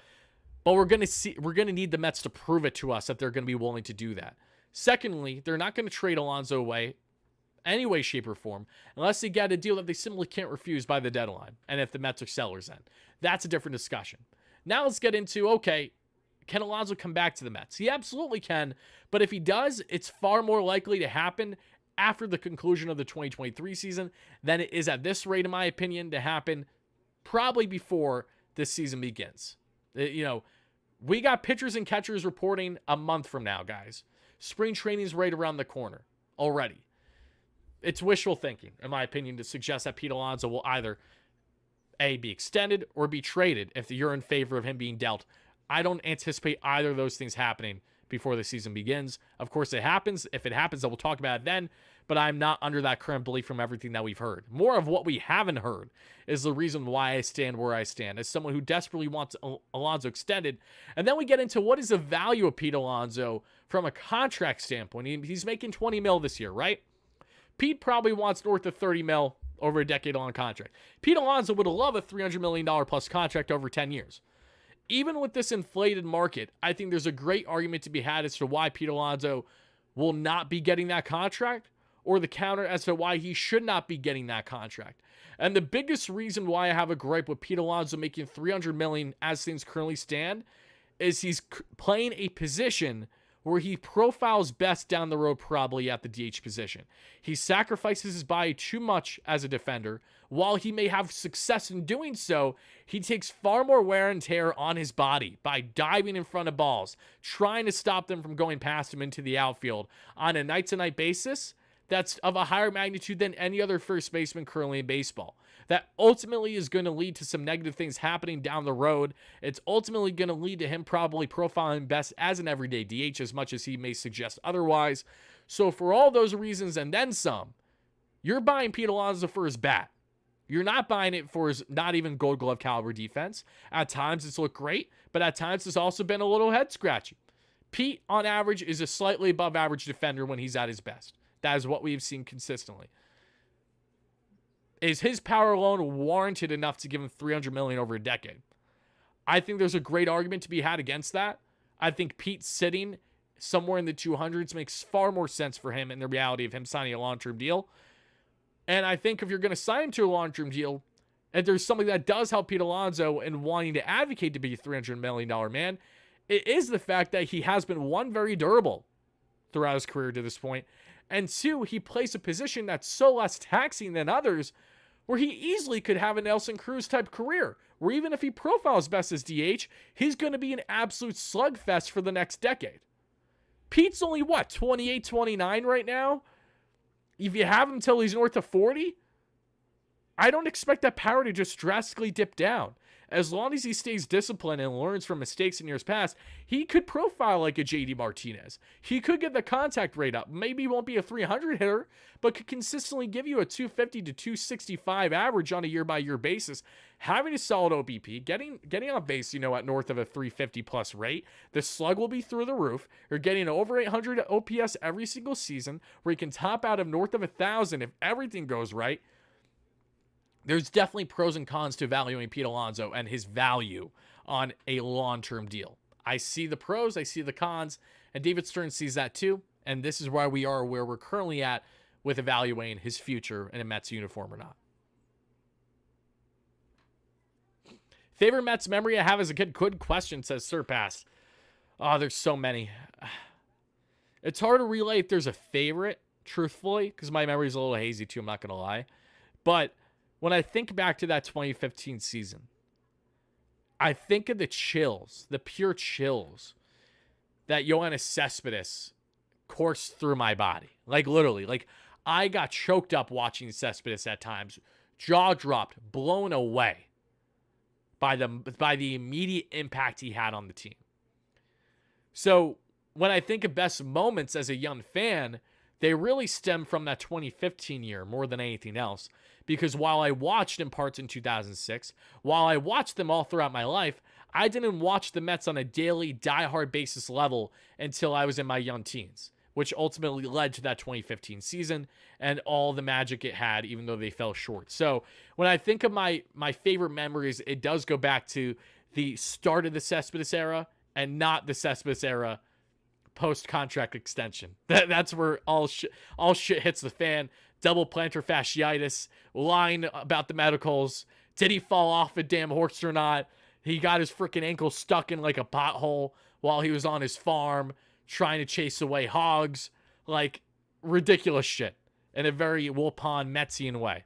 Speaker 1: but we're going to need the Mets to prove it to us that they're going to be willing to do that. Secondly, they're not going to trade Alonso away any way, shape, or form unless they get a deal that they simply can't refuse by the deadline. And if the Mets are sellers, then that's a different discussion. Now let's get into, okay, can Alonso come back to the Mets? He absolutely can, but if he does, it's far more likely to happen after the conclusion of the 2023 season than it is at this rate, in my opinion, to happen probably before this season begins. We got pitchers and catchers reporting a month from now, guys. Spring training is right around the corner already. It's wishful thinking, in my opinion, to suggest that Pete Alonso will either A, be extended or be traded if you're in favor of him being dealt. I don't anticipate either of those things happening before the season begins. Of course, it happens. If it happens, we'll talk about it then, but I'm not under that current belief from everything that we've heard. More of what we haven't heard is the reason why I stand where I stand, as someone who desperately wants Alonso extended. And then we get into what is the value of Pete Alonso from a contract standpoint. He's making 20 mil this year, right? Pete probably wants north of 30 mil over a decade-long contract. Pete Alonso would love a $300 million plus contract over 10 years. Even with this inflated market, I think there's a great argument to be had as to why Pete Alonso will not be getting that contract, or the counter as to why he should not be getting that contract. And the biggest reason why I have a gripe with Pete Alonso making $300 million as things currently stand is he's playing a position where he profiles best down the road, probably at the DH position. He sacrifices his body too much as a defender. While he may have success in doing so, he takes far more wear and tear on his body by diving in front of balls, trying to stop them from going past him into the outfield on a night-to-night basis that's of a higher magnitude than any other first baseman currently in baseball. That ultimately is going to lead to some negative things happening down the road. It's ultimately going to lead to him probably profiling best as an everyday DH, as much as he may suggest otherwise. So for all those reasons and then some, you're buying Pete Alonso for his bat. You're not buying it for his not even Gold Glove caliber defense. At times it's looked great, but at times it's also been a little head scratchy. Pete, on average, is a slightly above average defender when he's at his best. That is what we've seen consistently. Is his power alone warranted enough to give him $300 million over a decade? I think there's a great argument to be had against that. I think Pete sitting somewhere in the 200s makes far more sense for him in the reality of him signing a long-term deal. And I think if you're going to sign him to a long-term deal, and there's something that does help Pete Alonso in wanting to advocate to be a $300 million man, it is the fact that he has been, one, very durable throughout his career to this point, and two, he plays a position that's so less taxing than others, where he easily could have a Nelson Cruz type career, where even if he profiles best as DH, he's going to be an absolute slugfest for the next decade. Pete's only, 28, 29 right now? If you have him till he's north of 40, I don't expect that power to just drastically dip down. As long as he stays disciplined and learns from mistakes in years past, he could profile like a JD Martinez. He could get the contact rate up. Maybe he won't be a 300 hitter, but could consistently give you a 250 to 265 average on a year-by-year basis. Having a solid OBP, getting on base, at north of a 350 plus rate. The slug will be through the roof. You're getting over 800 OPS every single season, where he can top out of north of 1,000 if everything goes right. There's definitely pros and cons to evaluating Pete Alonso and his value on a long-term deal. I see the pros, I see the cons, and David Stern sees that too. And this is why we are where we're currently at with evaluating his future in a Mets uniform or not. Favorite Mets memory I have as a kid? Good question, says Surpass. Oh, there's so many. It's hard to relay if there's a favorite, truthfully, because my memory's a little hazy too, I'm not going to lie. But when I think back to that 2015 season, I think of the chills, the pure chills that Yoenis Cespedes coursed through my body. Like, literally. Like, I got choked up watching Cespedes at times, jaw dropped, blown away by the immediate impact he had on the team. So when I think of best moments as a young fan, they really stem from that 2015 year more than anything else. Because while I watched in parts in 2006, while I watched them all throughout my life, I didn't watch the Mets on a daily, diehard basis level until I was in my young teens, which ultimately led to that 2015 season and all the magic it had, even though they fell short. So when I think of my favorite memories, it does go back to the start of the Cespedes era and not the Cespedes era post-contract extension. That's where all shit hits the fan. Double plantar fasciitis, lying about the medicals. Did he fall off a damn horse or not? He got his freaking ankle stuck in like a pothole while he was on his farm trying to chase away hogs. Like, ridiculous shit in a very Wilpon Metsian way.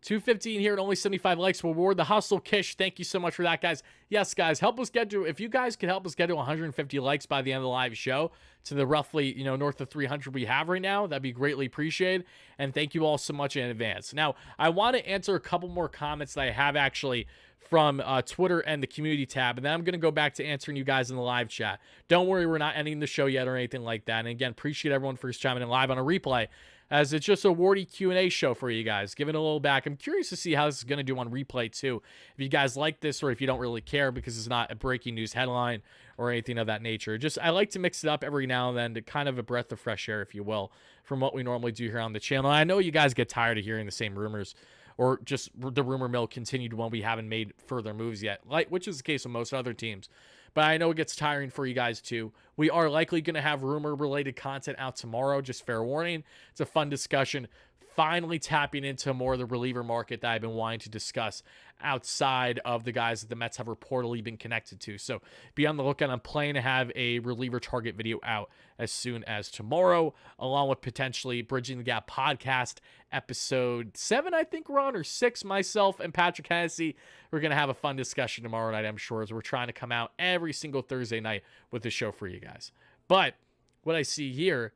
Speaker 1: 215 here and only 75 likes. Reward the hustle. Kish, thank you so much for that, guys. Yes, guys, help us get to, if you guys could help us get to 150 likes by the end of the live show, to the roughly, north of 300 we have right now, that'd be greatly appreciated. And thank you all so much in advance. Now, I want to answer a couple more comments that I have actually from Twitter and the community tab, and then I'm going to go back to answering you guys in the live chat. Don't worry, we're not ending the show yet or anything like that. And again, appreciate everyone for chiming in live on a replay, as it's just a Wardy Q&A show for you guys, giving a little back. I'm curious to see how this is going to do on replay too, if you guys like this or if you don't really care because it's not a breaking news headline or anything of that nature. Just, I like to mix it up every now and then to kind of a breath of fresh air, if you will, from what we normally do here on the channel. I know you guys get tired of hearing the same rumors, or just the rumor mill continued when we haven't made further moves yet, which is the case with most other teams. But I know it gets tiring for you guys too. We are likely going to have rumor-related content out tomorrow, just fair warning. It's a fun discussion. Finally tapping into more of the reliever market that I've been wanting to discuss outside of the guys that the Mets have reportedly been connected to. So be on the lookout. I'm planning to have a reliever target video out as soon as tomorrow, along with potentially Bridging the Gap podcast episode 7, I think we're on, or 6. Myself and Patrick Hennessy, we're going to have a fun discussion tomorrow night, I'm sure, as we're trying to come out every single Thursday night with the show for you guys. But what I see here,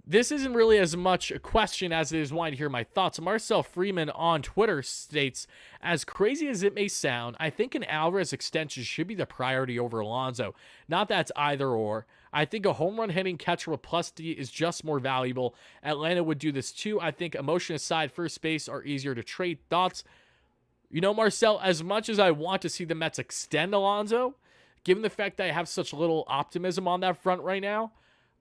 Speaker 1: this isn't really as much a question as it is wanting to hear my thoughts. Marcel Freeman on Twitter states, as crazy as it may sound, I think an Alvarez extension should be the priority over Alonso. Not that it's either or. I think a home run hitting catcher with plus D is just more valuable. Atlanta would do this too. I think emotion aside, first base are easier to trade. Thoughts? Marcel, as much as I want to see the Mets extend Alonso, given the fact that I have such little optimism on that front right now,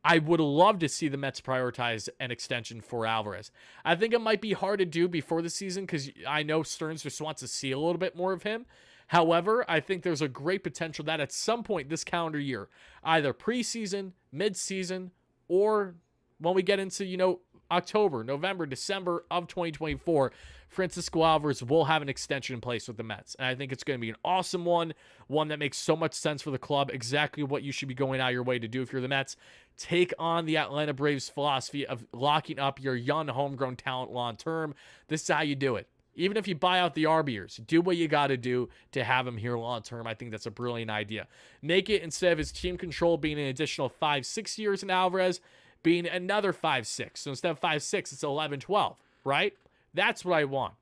Speaker 1: I would love to see the Mets prioritize an extension for Alvarez. I think it might be hard to do before the season because I know Stearns just wants to see a little bit more of him. However, I think there's a great potential that at some point this calendar year, either preseason, midseason, or when we get into, October, November, December of 2024, Francisco Alvarez will have an extension in place with the Mets. And I think it's going to be an awesome one that makes so much sense for the club, exactly what you should be going out of your way to do if you're the Mets. Take on the Atlanta Braves philosophy of locking up your young homegrown talent long term. This is how you do it. Even if you buy out the RBers, do what you got to do to have him here long term. I think that's a brilliant idea. Make it, instead of his team control being an additional 5-6 years in Alvarez, being another 5-6. So instead of 5-6, it's 11-12, right? That's what I want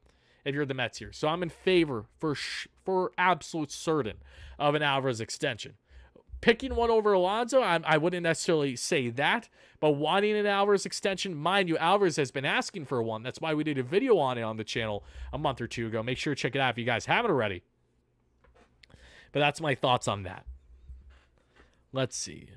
Speaker 1: if you're the Mets here. So I'm in favor for absolute certain of an Alvarez extension. Picking one over Alonso, I wouldn't necessarily say that, but wanting an Alvarez extension, mind you, Alvarez has been asking for one. That's why we did a video on it on the channel a month or two ago. Make sure to check it out if you guys haven't already. But that's my thoughts on that. Let's see.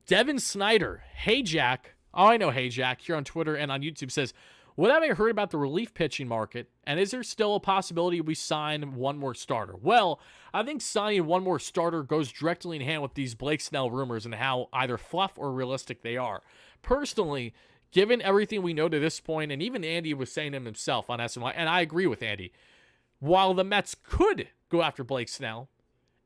Speaker 1: Devin Snyder, hey Jack. Oh, I know Hey Jack here on Twitter and on YouTube says, what have I heard about the relief pitching market? And is there still a possibility we sign one more starter? Well, I think signing one more starter goes directly in hand with these Blake Snell rumors and how either fluff or realistic they are. Personally, given everything we know to this point, and even Andy was saying it himself on SNY, and I agree with Andy, while the Mets could go after Blake Snell,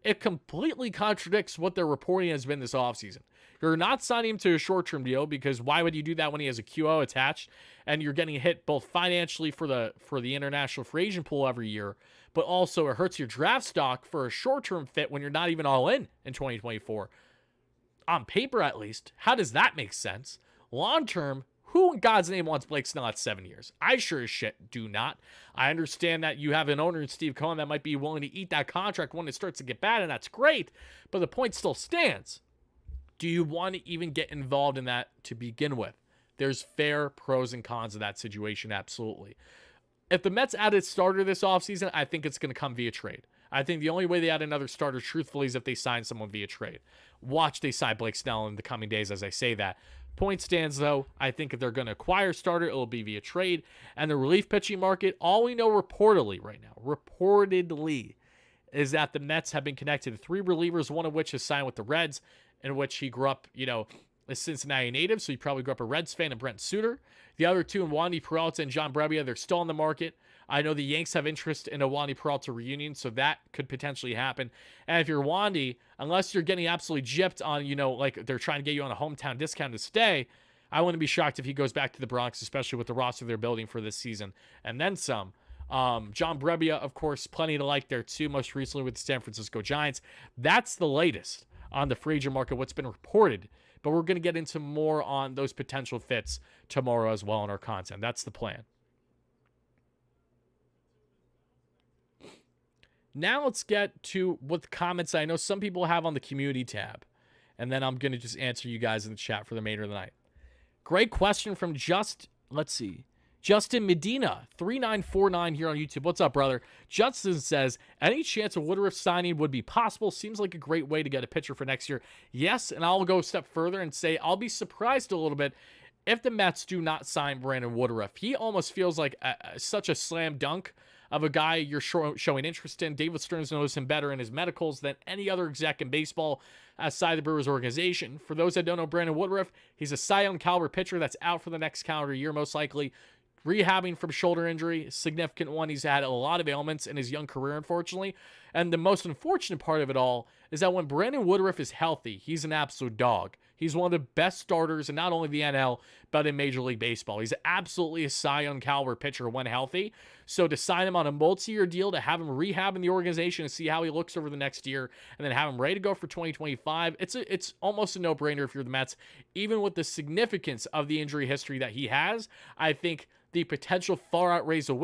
Speaker 1: it completely contradicts what their reporting has been this offseason. You're not signing him to a short-term deal because why would you do that when he has a QO attached and you're getting hit both financially for the international free agent pool every year, but also it hurts your draft stock for a short-term fit when you're not even all in 2024. On paper, at least, how does that make sense? Long-term, who in God's name wants Blake Snell at 7 years? I sure as shit do not. I understand that you have an owner in Steve Cohen that might be willing to eat that contract when it starts to get bad, and that's great, but the point still stands. Do you want to even get involved in that to begin with? There's fair pros and cons of that situation, absolutely. If the Mets added starter this offseason, I think it's going to come via trade. I think the only way they add another starter, truthfully, is if they sign someone via trade. Watch they sign Blake Snell in the coming days as I say that. Point stands, though. I think if they're going to acquire a starter, it'll be via trade. And the relief pitching market, all we know reportedly right now, is that the Mets have been connected to 3 relievers, one of which has signed with the Reds, in which he grew up, a Cincinnati native, so he probably grew up a Reds fan, and Brent Suter. The other 2, Wandy Peralta and John Brebbia, they're still on the market. I know the Yanks have interest in a Wandy Peralta reunion, so that could potentially happen. And if you're Wandy, unless you're getting absolutely gypped on, like they're trying to get you on a hometown discount to stay, I wouldn't be shocked if he goes back to the Bronx, especially with the roster they're building for this season, and then some. John Brebbia, of course, plenty to like there too, most recently with the San Francisco Giants. That's the latest on the free agent market, what's been reported, but we're going to get into more on those potential fits tomorrow as well in our content. That's the plan. Now let's get to what the comments I know some people have on the community tab, and then I'm going to just answer you guys in the chat for the remainder of the night. Great question from Justin Medina, 3949 here on YouTube. What's up, brother? Justin says, any chance a Woodruff signing would be possible? Seems like a great way to get a pitcher for next year. Yes, and I'll go a step further and say I'll be surprised a little bit if the Mets do not sign Brandon Woodruff. He almost feels like such a slam dunk of a guy you're showing interest in. David Stearns knows him better in his medicals than any other exec in baseball outside the Brewers organization. For those that don't know Brandon Woodruff, he's a Cy Young caliber pitcher that's out for the next calendar year, most likely. Rehabbing from shoulder injury, significant one. He's had a lot of ailments in his young career, unfortunately. And the most unfortunate part of it all is that when Brandon Woodruff is healthy, he's an absolute dog. He's one of the best starters in not only the NL, but in Major League Baseball. He's absolutely a Cy Young caliber pitcher when healthy. So to sign him on a multi-year deal, to have him rehab in the organization and see how he looks over the next year, and then have him ready to go for 2025, it's almost a no-brainer if you're the Mets. Even with the significance of the injury history that he has, I think the potential far outweighs the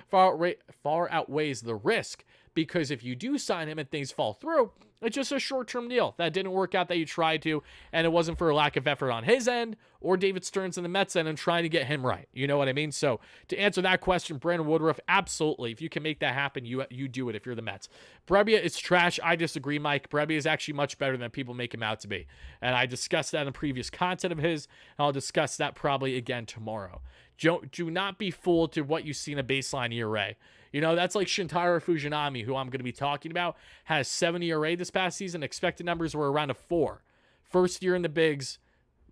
Speaker 1: far outweighs the risk, because if you do sign him and things fall through, it's just a short-term deal that didn't work out that you tried to, and it wasn't for a lack of effort on his end or David Stearns and the Mets end and trying to get him right. You know what I mean? So to answer that question, Brandon Woodruff, absolutely. If you can make that happen, you do it if you're the Mets. Brebbia is trash. I disagree, Mike. Brebbia is actually much better than people make him out to be. And I discussed that in previous content of his, and I'll discuss that probably again tomorrow. Do not be fooled to what you see in a baseline ERA. You know, that's like Shintaro Fujinami, who I'm going to be talking about, has 7 ERA this past season. Expected numbers were around a 4. First year in the bigs,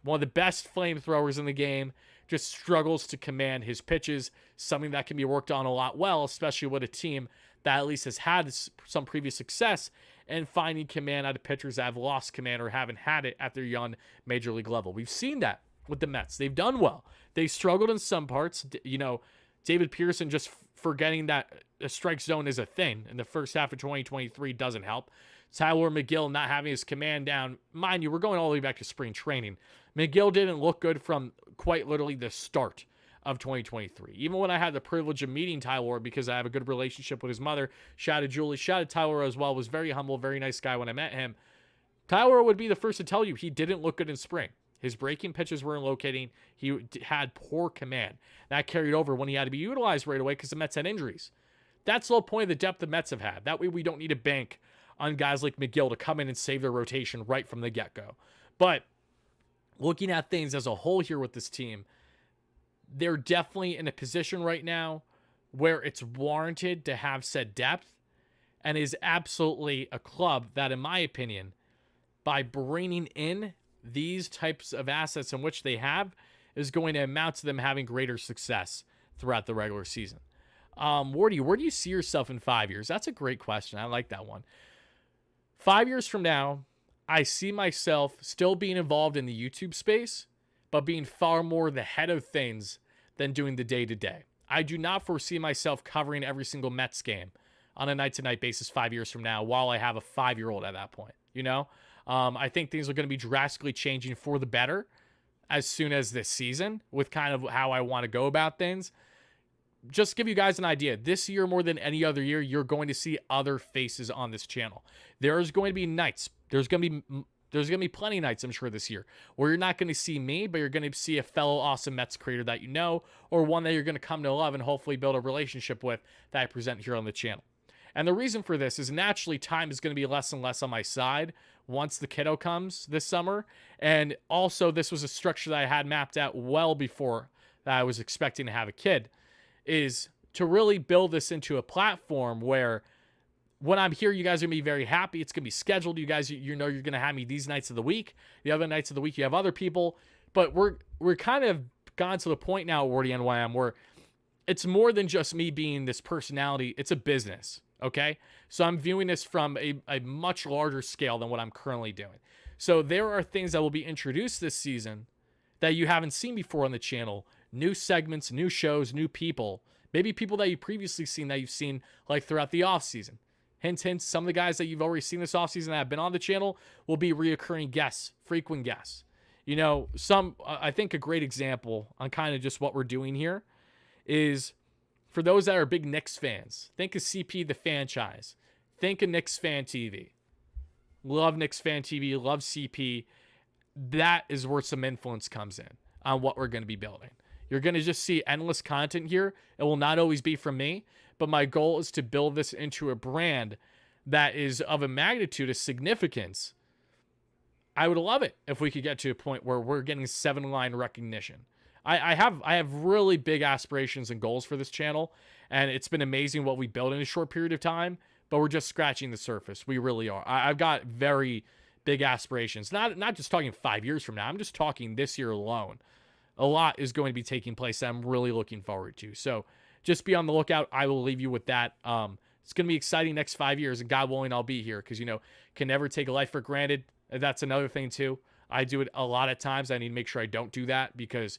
Speaker 1: one of the best flamethrowers in the game, just struggles to command his pitches, something that can be worked on a lot well, especially with a team that at least has had some previous success in finding command out of pitchers that have lost command or haven't had it at their young major league level. We've seen that with the Mets. They've done well. They struggled in some parts. You know, David Pearson just forgetting that a strike zone is a thing in the first half of 2023 doesn't help. Tyler McGill not having his command down. Mind you, we're going all the way back to spring training. McGill didn't look good from quite literally the start of 2023. Even when I had the privilege of meeting Tyler, because I have a good relationship with his mother, shout out to Julie, shout out to Tyler as well, was very humble, very nice guy when I met him. Tyler would be the first to tell you he didn't look good in spring. His breaking pitches weren't locating. He had poor command. That carried over when he had to be utilized right away because the Mets had injuries. That's the whole point of the depth the Mets have had. That way we don't need to bank on guys like McGill to come in and save their rotation right from the get-go. But looking at things as a whole here with this team, they're definitely in a position right now where it's warranted to have said depth, and is absolutely a club that, in my opinion, by bringing in these types of assets in which they have, is going to amount to them having greater success throughout the regular season. Wardy, where do you see yourself in 5 years? That's a great question. I like that one. 5 years from now, I see myself still being involved in the YouTube space, but being far more the head of things than doing the day-to-day. I do not foresee myself covering every single Mets game on a night-to-night basis 5 years from now while I have a 5-year-old at that point, you know? I think things are going to be drastically changing for the better as soon as this season with kind of how I want to go about things. Just to give you guys an idea, this year more than any other year, you're going to see other faces on this channel. There's going to be nights. There's going to be plenty of nights, I'm sure, this year where you're not going to see me, but you're going to see a fellow awesome Mets creator that you know, or one that you're going to come to love and hopefully build a relationship with that I present here on the channel. And the reason for this is naturally time is going to be less and less on my side once the kiddo comes this summer. And also this was a structure that I had mapped out well before that I was expecting to have a kid, is to really build this into a platform where when I'm here, you guys are going to be very happy. It's going to be scheduled. You guys, you know, you're going to have me these nights of the week. The other nights of the week, you have other people. But we're kind of gone to the point now at WardyNYM where it's more than just me being this personality. It's a business. Okay, so I'm viewing this from a much larger scale than what I'm currently doing. So there are things that will be introduced this season that you haven't seen before on the channel. New segments, new shows, new people. Maybe people that you've previously seen that you've seen like throughout the offseason. Hint, hint, some of the guys that you've already seen this offseason that have been on the channel will be reoccurring guests, frequent guests. You know, I think a great example on kind of just what we're doing here is for those that are big Knicks fans, think of CP the franchise. Think of Knicks Fan TV. Love Knicks Fan TV, love CP. That is where some influence comes in on what we're going to be building. You're going to just see endless content here. It will not always be from me, but my goal is to build this into a brand that is of a magnitude of significance. I would love it if we could get to a point where we're getting 7-line recognition. I have really big aspirations and goals for this channel, and it's been amazing what we built in a short period of time, but we're just scratching the surface. We really are. I've got very big aspirations. Not just talking 5 years from now. I'm just talking this year alone. A lot is going to be taking place that I'm really looking forward to. So just be on the lookout. I will leave you with that. It's going to be exciting next 5 years, and God willing, I'll be here because, you know, can never take a life for granted. That's another thing, too. I do it a lot of times. I need to make sure I don't do that because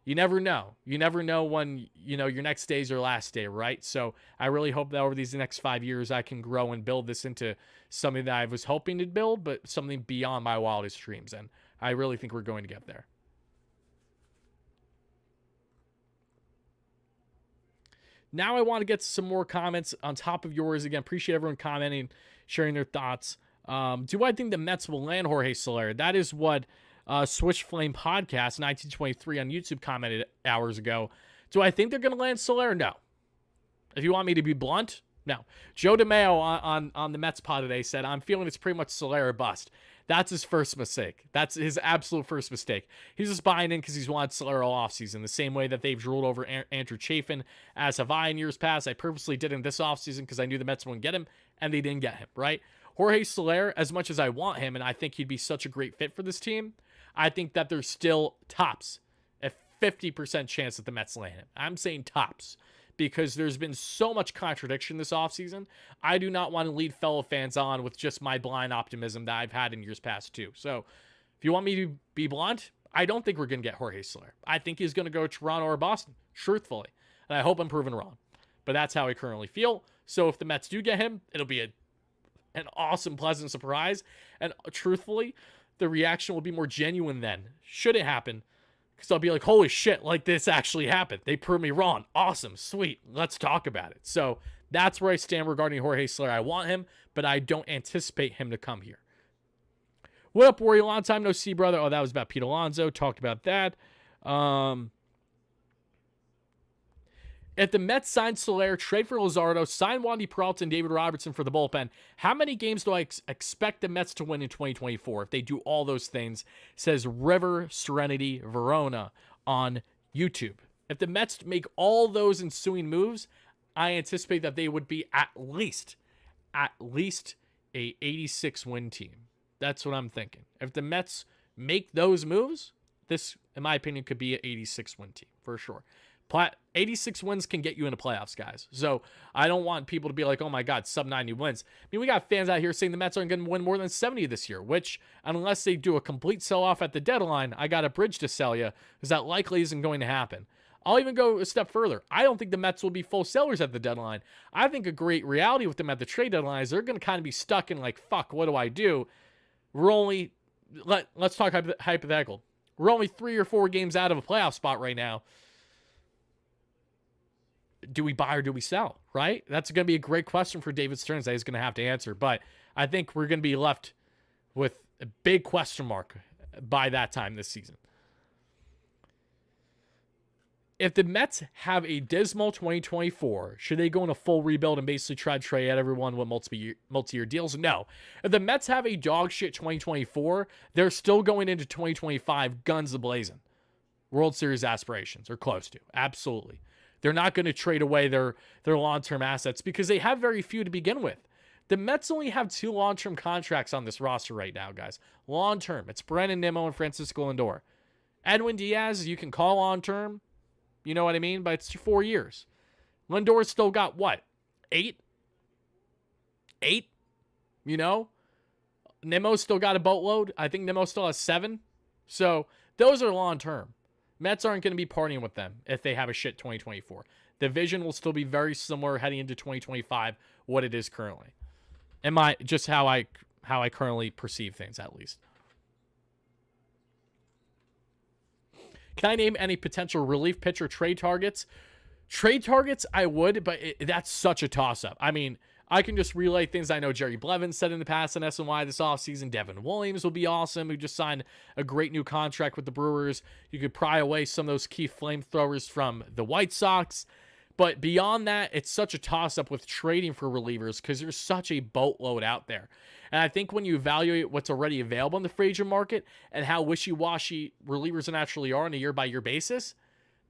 Speaker 1: you never know. You never know when, you know, your next day is your last day, right? So I really hope that over these next 5 years, I can grow and build this into something that I was hoping to build, but something beyond my wildest dreams. And I really think we're going to get there. Now I want to get some more comments on top of yours. Again, appreciate everyone commenting, sharing their thoughts. Do I think the Mets will land Jorge Soler? That is what Switch Flame Podcast 1923 on YouTube commented hours ago. Do I think they're going to land Soler? No. If you want me to be blunt, no. Joe DeMeo on the Mets pod today said, I'm feeling it's pretty much Soler or bust. That's his first mistake. That's his absolute first mistake. He's just buying in because he's wanted Soler all offseason, the same way that they've ruled over Andrew Chafin, as have I in years past. I purposely did in this offseason because I knew the Mets wouldn't get him, and they didn't get him, right? Jorge Soler, as much as I want him, and I think he'd be such a great fit for this team, I think that there's still tops a 50% chance that the Mets land him. I'm saying tops because there's been so much contradiction this offseason. I do not want to lead fellow fans on with just my blind optimism that I've had in years past too. So if you want me to be blunt, I don't think we're going to get Jorge Soler. I think he's going to go to Toronto or Boston, truthfully. And I hope I'm proven wrong. But that's how I currently feel. So if the Mets do get him, it'll be an awesome, pleasant surprise. And truthfully, the reaction will be more genuine then, should it happen. Because I'll be like, holy shit, like this actually happened. They proved me wrong. Awesome, sweet, let's talk about it. So that's where I stand regarding Jorge Soler. I want him, but I don't anticipate him to come here. What up, Wardy? Long time no see, brother. Oh, that was about Pete Alonso. Talked about that. If the Mets sign Soler, trade for Luzardo, sign Wandy Peralta and David Robertson for the bullpen, how many games do I expect the Mets to win in 2024 if they do all those things? Says River Serenity Verona on YouTube. If the Mets make all those ensuing moves, I anticipate that they would be at least a 86 win team. That's what I'm thinking. If the Mets make those moves, this, in my opinion, could be an 86 win team for sure. 86 wins can get you into playoffs, guys. So I don't want people to be like, oh my God, sub 90 wins. I mean, we got fans out here saying the Mets aren't going to win more than 70 this year, which unless they do a complete sell-off at the deadline, I got a bridge to sell you because that likely isn't going to happen. I'll even go a step further. I don't think the Mets will be full sellers at the deadline. I think a great reality with them at the trade deadline is they're going to kind of be stuck in like, fuck, what do I do? We're only, let's talk hypothetical. We're only 3 or 4 games out of a playoff spot right now. Do we buy or do we sell, right? That's going to be a great question for David Stearns that he's going to have to answer. But I think we're going to be left with a big question mark by that time this season. If the Mets have a dismal 2024, should they go in a full rebuild and basically try to trade out everyone with multi-year deals? No. If the Mets have a dog shit 2024, they're still going into 2025 guns a-blazing. World Series aspirations, or close to. Absolutely. They're not going to trade away their long-term assets because they have very few to begin with. The Mets only have 2 long-term contracts on this roster right now, guys. Long-term. It's Brandon Nimmo and Francisco Lindor. Edwin Diaz, you can call long-term. You know what I mean? But it's 4 years. Lindor's still got what? 8? 8? You know? Nimmo's still got a boatload. I think Nimmo still has 7. So Those are long-term. Mets aren't going to be partying with them if they have a shit 2024. The vision will still be very similar heading into 2025, what it is currently. Just how I currently perceive things, at least. Can I name any potential relief pitcher trade targets? Trade targets, I would, but that's such a toss-up. I mean, I can just relay things I know Jerry Blevins said in the past in SNY this offseason. Devin Williams will be awesome, who just signed a great new contract with the Brewers. You could pry away some of those key flamethrowers from the White Sox. But beyond that, it's such a toss-up with trading for relievers because there's such a boatload out there. And I think when you evaluate what's already available in the free agent market and how wishy-washy relievers naturally are on a year-by-year basis,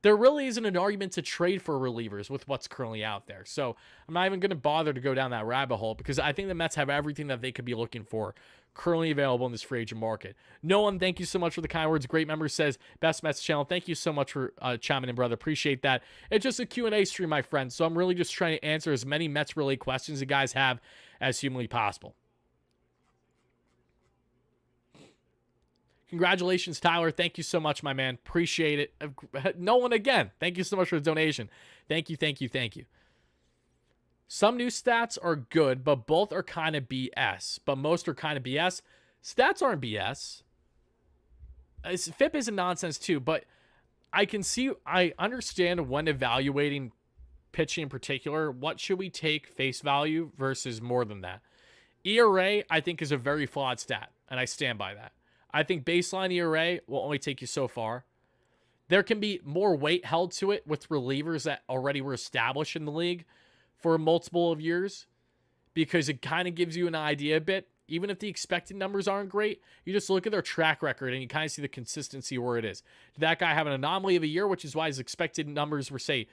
Speaker 1: there really isn't an argument to trade for relievers with what's currently out there. So I'm not even going to bother to go down that rabbit hole because I think the Mets have everything that they could be looking for currently available in this free agent market. Nolan, thank you so much for the kind words. Great member says, best Mets channel. Thank you so much for chiming in, brother. Appreciate that. It's just a Q&A stream, my friend. So I'm really just trying to answer as many Mets-related questions you guys have as humanly possible. Congratulations, Tyler. Thank you so much, my man. Appreciate it. Nolan, again, thank you so much for the donation. Thank you, thank you, thank you. Some new stats are good, but both are kind of BS. But most are kind of BS. Stats aren't BS. FIP is a nonsense too, but I understand when evaluating pitching in particular, what should we take face value versus more than that. ERA, I think, is a very flawed stat, and I stand by that. I think baseline ERA will only take you so far. There can be more weight held to it with relievers that already were established in the league for multiple of years because it kind of gives you an idea a bit. Even if the expected numbers aren't great, you just look at their track record and you kind of see the consistency where it is. Did that guy have an anomaly of a year, which is why his expected numbers were, say,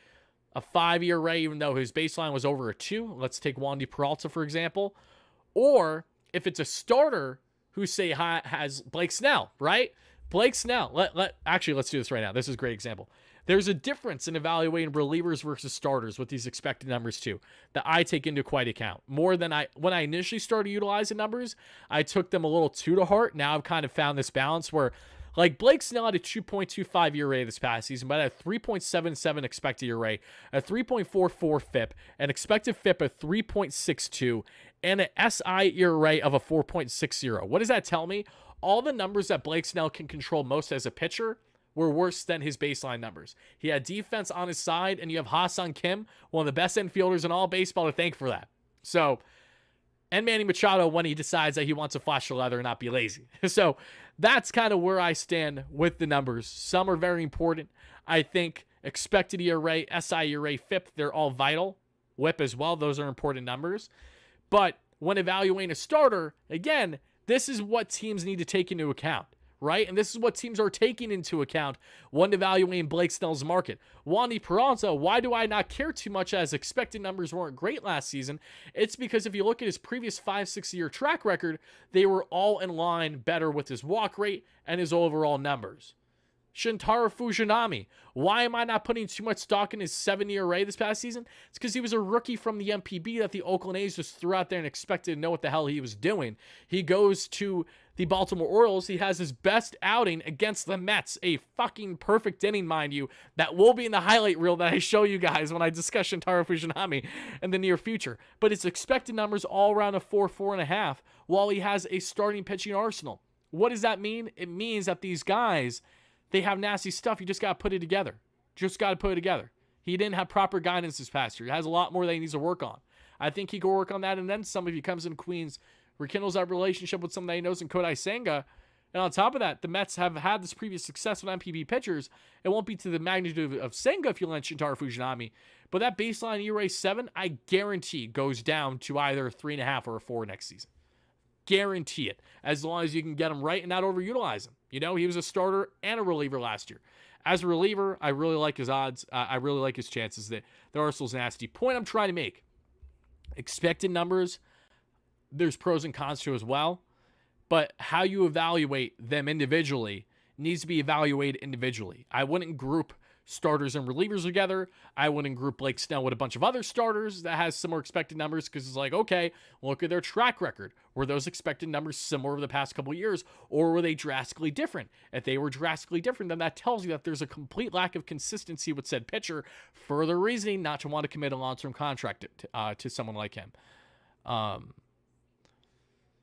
Speaker 1: a 5 ERA, even though his baseline was over a 2? Let's take Wandy Peralta, for example. Or if it's a starter who, say, has Blake Snell, right? Blake Snell. Actually, let's do this right now. This is a great example. There's a difference in evaluating relievers versus starters with these expected numbers too that I take into quite account. More than when I initially started utilizing numbers, I took them a little too to heart. Now I've kind of found this balance where, like, Blake Snell had a 2.25 ERA this past season, but a 3.77 expected ERA, a 3.44 FIP, an expected FIP of 3.62, and an SI ERA of a 4.60. What does that tell me? All the numbers that Blake Snell can control most as a pitcher were worse than his baseline numbers. He had defense on his side, and you have Ha-Seong Kim, one of the best infielders in all baseball, to thank for that. So, and Manny Machado when he decides that he wants to flash the leather and not be lazy. So that's kind of where I stand with the numbers. Some are very important. I think expected ERA, SI ERA, FIP, they're all vital. WHIP as well, those are important numbers. But when evaluating a starter, again, this is what teams need to take into account, right? And this is what teams are taking into account when evaluating Blake Snell's market. Wandy Peralta, why do I not care too much as expected numbers weren't great last season? It's because if you look at his previous 5-6 year track record, they were all in line better with his walk rate and his overall numbers. Shintaro Fujinami, why am I not putting too much stock in his 7 ERA this past season? It's because he was a rookie from the MPB that the Oakland A's just threw out there and expected to know what the hell he was doing. He goes to the Baltimore Orioles. He has his best outing against the Mets, a fucking perfect inning, mind you, that will be in the highlight reel that I show you guys when I discuss Shintaro Fujinami in the near future. But his expected numbers all around a 4, 4.5, while he has a starting pitching arsenal. What does that mean? It means that these guys, they have nasty stuff. You just got to put it together. He didn't have proper guidance this past year. He has a lot more that he needs to work on. I think he can work on that, and then some if he comes in Queens, rekindles that relationship with someone that he knows in Kodai Senga. And on top of that, the Mets have had this previous success with MPB pitchers. It won't be to the magnitude of Senga if you let Shintaro Fujinami. But that baseline ERA 7, I guarantee, goes down to either a 3.5 or a 4 next season. Guarantee it. As long as you can get him right and not overutilize him. You know, he was a starter and a reliever last year. As a reliever, I really like his odds. I really like his chances. The Arsenal's nasty. Point I'm trying to make. Expected numbers, there's pros and cons to as well. But how you evaluate them individually needs to be evaluated individually. I wouldn't group starters and relievers together. I wouldn't group Blake Snell with a bunch of other starters that has similar expected numbers, because it's like, okay, look at their track record. Were those expected numbers similar over the past couple of years, or were they drastically different? If they were drastically different, then that tells you that there's a complete lack of consistency with said pitcher. Further reasoning not to want to commit a long-term contract to someone like him.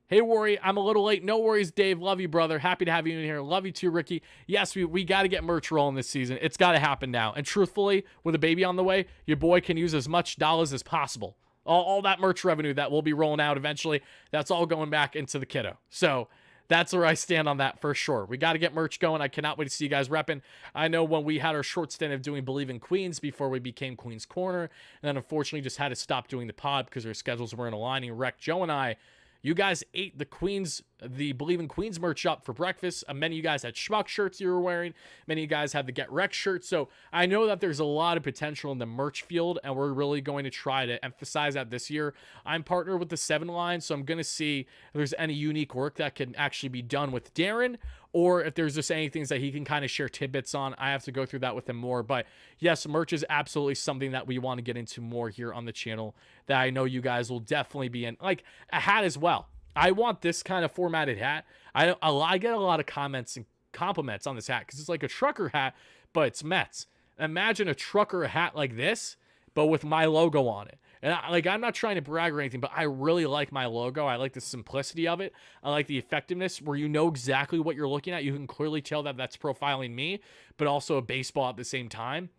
Speaker 1: Hey, Worry, I'm a little late. No worries, Dave. Love you, brother. Happy to have you in here. Love you too, Ricky. Yes, we got to get merch rolling this season. It's got to happen now. And truthfully, with a baby on the way, your boy can use as much dollars as possible. All that merch revenue that will be rolling out eventually, that's all going back into the kiddo. So that's where I stand on that for sure. We got to get merch going. I cannot wait to see you guys repping. I know when we had our short stint of doing Believe in Queens before we became Queens Corner, and then unfortunately just had to stop doing the pod because our schedules weren't aligning. Wreck Joe and I, you guys ate the Believe in Queens merch up for breakfast. Many of you guys had Schmuck shirts you were wearing. Many of you guys had the Get Wrecked shirt. So I know that there's a lot of potential in the merch field, and we're really going to try to emphasize that this year. I'm partnered with the 7 line, so I'm going to see if there's any unique work that can actually be done with Darren, or if there's just any things that he can kind of share tidbits on. I have to go through that with him more. But yes, merch is absolutely something that we want to get into more here on the channel, that I know you guys will definitely be in. Like a hat as well. I want this kind of formatted hat. I get a lot of comments and compliments on this hat because it's like a trucker hat, but it's Mets. Imagine a trucker hat like this, but with my logo on it. And I'm not trying to brag or anything, but I really like my logo. I like the simplicity of it. I like the effectiveness where you know exactly what you're looking at. You can clearly tell that that's profiling me, but also a baseball at the same time.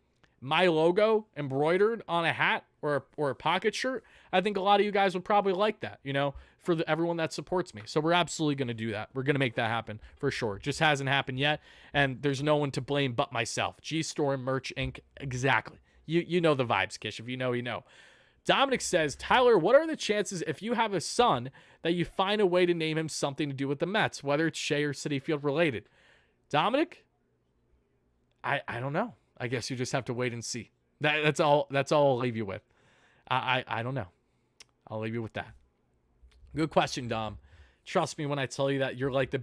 Speaker 1: My logo embroidered on a hat or a pocket shirt, I think a lot of you guys would probably like that, for everyone that supports me. So we're absolutely going to do that. We're going to make that happen for sure. Just hasn't happened yet, and there's no one to blame but myself. G-Storm Merch Inc. Exactly. You know the vibes, Kish. If you know, you know. Dominic says, Tyler, what are the chances if you have a son that you find a way to name him something to do with the Mets, whether it's Shea or Citi Field related? Dominic, I don't know. I guess you just have to wait and see. That's all I'll leave you with. I don't know. I'll leave you with that. Good question, Dom. Trust me when I tell you that you're like the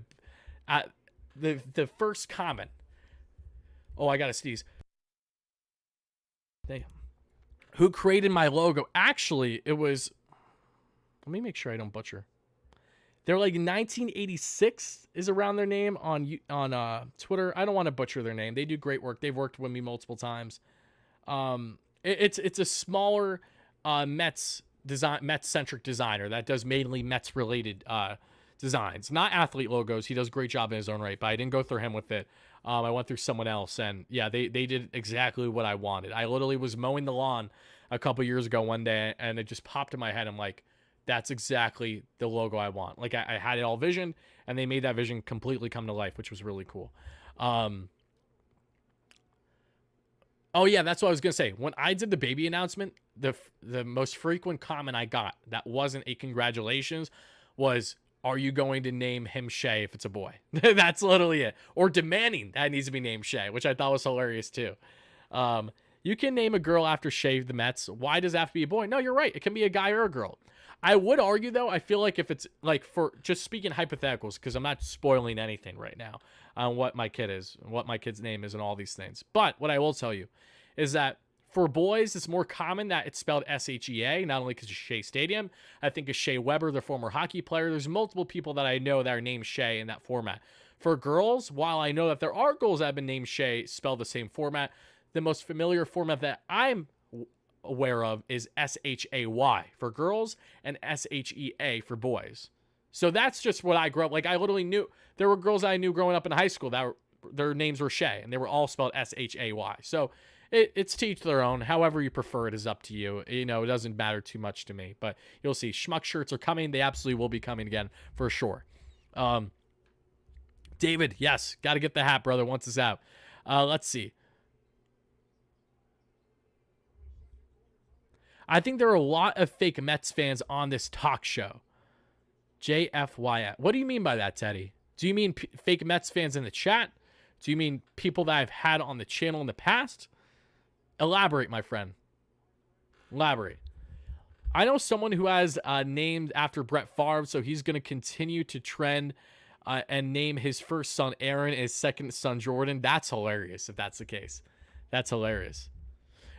Speaker 1: first comment. Oh, I gotta sneeze. Damn. Who created my logo? Actually, it was. Let me make sure I don't butcher. They're like 1986 is around their name on Twitter. I don't want to butcher their name. They do great work. They've worked with me multiple times. It's a smaller Mets centric designer that does mainly Mets related designs, not athlete logos. He does a great job in his own right, but I didn't go through him with it. I went through someone else, and yeah, they did exactly what I wanted. I literally was mowing the lawn a couple years ago one day, and it just popped in my head. I'm like, that's exactly the logo I want. Like I had it all visioned, and they made that vision completely come to life, which was really cool. Oh yeah, that's what I was gonna say. When I did the baby announcement, the most frequent comment I got that wasn't a congratulations was, are you going to name him Shea if it's a boy? That's literally it. Or demanding that it needs to be named Shea, which I thought was hilarious too. You can name a girl after Shea the Mets. Why does it have to be a boy? No, you're right. It can be a guy or a girl. I would argue, though, I feel like if it's like, for just speaking hypotheticals, because I'm not spoiling anything right now on what my kid is, and what my kid's name is, and all these things. But what I will tell you is that for boys, it's more common that it's spelled S-H-E-A, not only because of Shea Stadium. I think of Shea Weber, the former hockey player. There's multiple people that I know that are named Shea in that format. For girls, while I know that there are girls that have been named Shea spelled the same format, the most familiar format that I'm aware of is S-H-A-Y for girls and S-H-E-A for boys. So that's just what I grew up. Like, I literally knew there were girls I knew growing up in high school that their names were Shea, and they were all spelled S-H-A-Y. So it's to each their own. However you prefer it is up to you. It doesn't matter too much to me, but you'll see Schmuck shirts are coming. They absolutely will be coming again for sure. David, yes, got to get the hat, brother, once it's out. Let's see. I think there are a lot of fake Mets fans on this talk show. JFYF. What do you mean by that, Teddy? Do you mean fake Mets fans in the chat? Do you mean people that I've had on the channel in the past? Elaborate, my friend. Elaborate. I know someone who has named after Brett Favre, so he's going to continue to trend and name his first son Aaron and his second son Jordan. That's hilarious if that's the case. That's hilarious.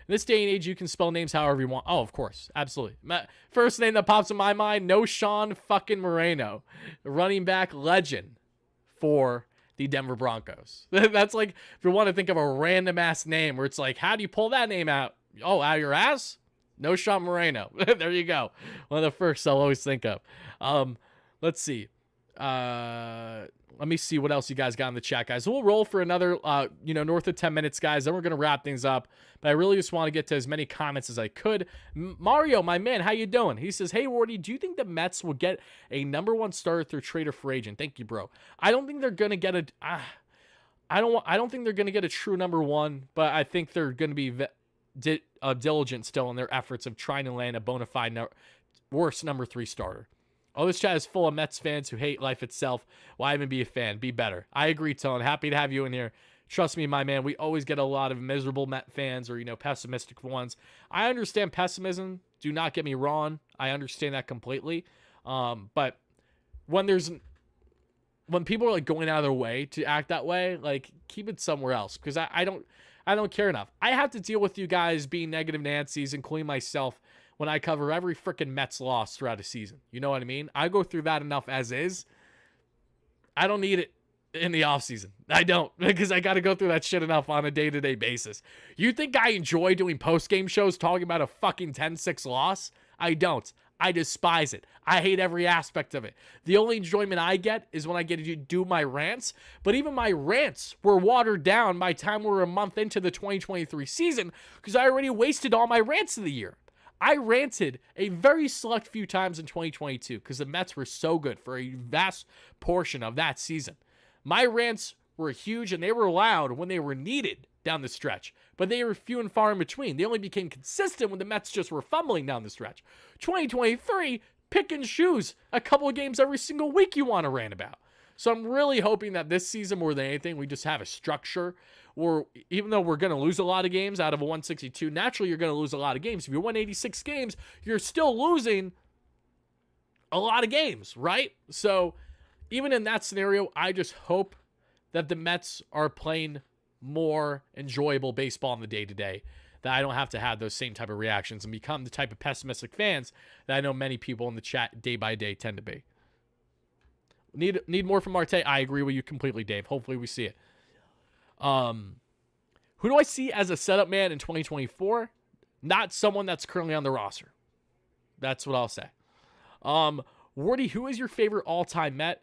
Speaker 1: In this day and age, you can spell names however you want. Oh, of course. Absolutely. My first name that pops in my mind, no Sean fucking Moreno. Running back legend for the Denver Broncos. That's like, if you want to think of a random ass name where it's like, how do you pull that name out? Oh, out of your ass? No Sean Moreno. There you go. One of the first I'll always think of. Let's see. Let me see what else you guys got in the chat, guys. We'll roll for another, north of 10 minutes, guys. Then we're going to wrap things up. But I really just want to get to as many comments as I could. Mario, my man, how you doing? He says, hey, Wardy, do you think the Mets will get a number one starter through trade or free agent? Thank you, bro. I don't think they're going to get a... I don't think they're going to get a true number one, but I think they're going to be diligent still in their efforts of trying to land a bona fide worst number 3 starter. Oh, this chat is full of Mets fans who hate life itself. Why even be a fan? Be better. I agree, Tone. Happy to have you in here. Trust me, my man, we always get a lot of miserable Met fans or, pessimistic ones. I understand pessimism. Do not get me wrong. I understand that completely. But when people are like going out of their way to act that way, like keep it somewhere else. Because I don't care enough. I have to deal with you guys being negative Nancy's, including myself, when I cover every freaking Mets loss throughout a season. You know what I mean? I go through that enough as is. I don't need it in the offseason. I don't, because I got to go through that shit enough on a day-to-day basis. You think I enjoy doing post-game shows talking about a fucking 10-6 loss? I don't. I despise it. I hate every aspect of it. The only enjoyment I get is when I get to do my rants. But even my rants were watered down by the time we're a month into the 2023 season because I already wasted all my rants of the year. I ranted a very select few times in 2022 because the Mets were so good for a vast portion of that season. My rants were huge and they were loud when they were needed down the stretch, but they were few and far in between. They only became consistent when the Mets just were fumbling down the stretch. 2023, pick and choose a couple of games every single week you want to rant about. So I'm really hoping that this season, more than anything, we just have a structure where even though we're going to lose a lot of games out of a 162, naturally you're going to lose a lot of games. If you win 86 games, you're still losing a lot of games, right? So even in that scenario, I just hope that the Mets are playing more enjoyable baseball in the day-to-day, that I don't have to have those same type of reactions and become the type of pessimistic fans that I know many people in the chat day by day tend to be. Need more from Marte? I agree with you completely, Dave. Hopefully we see it. Who do I see as a setup man in 2024? Not someone that's currently on the roster. That's what I'll say. Wardy, who is your favorite all-time Met?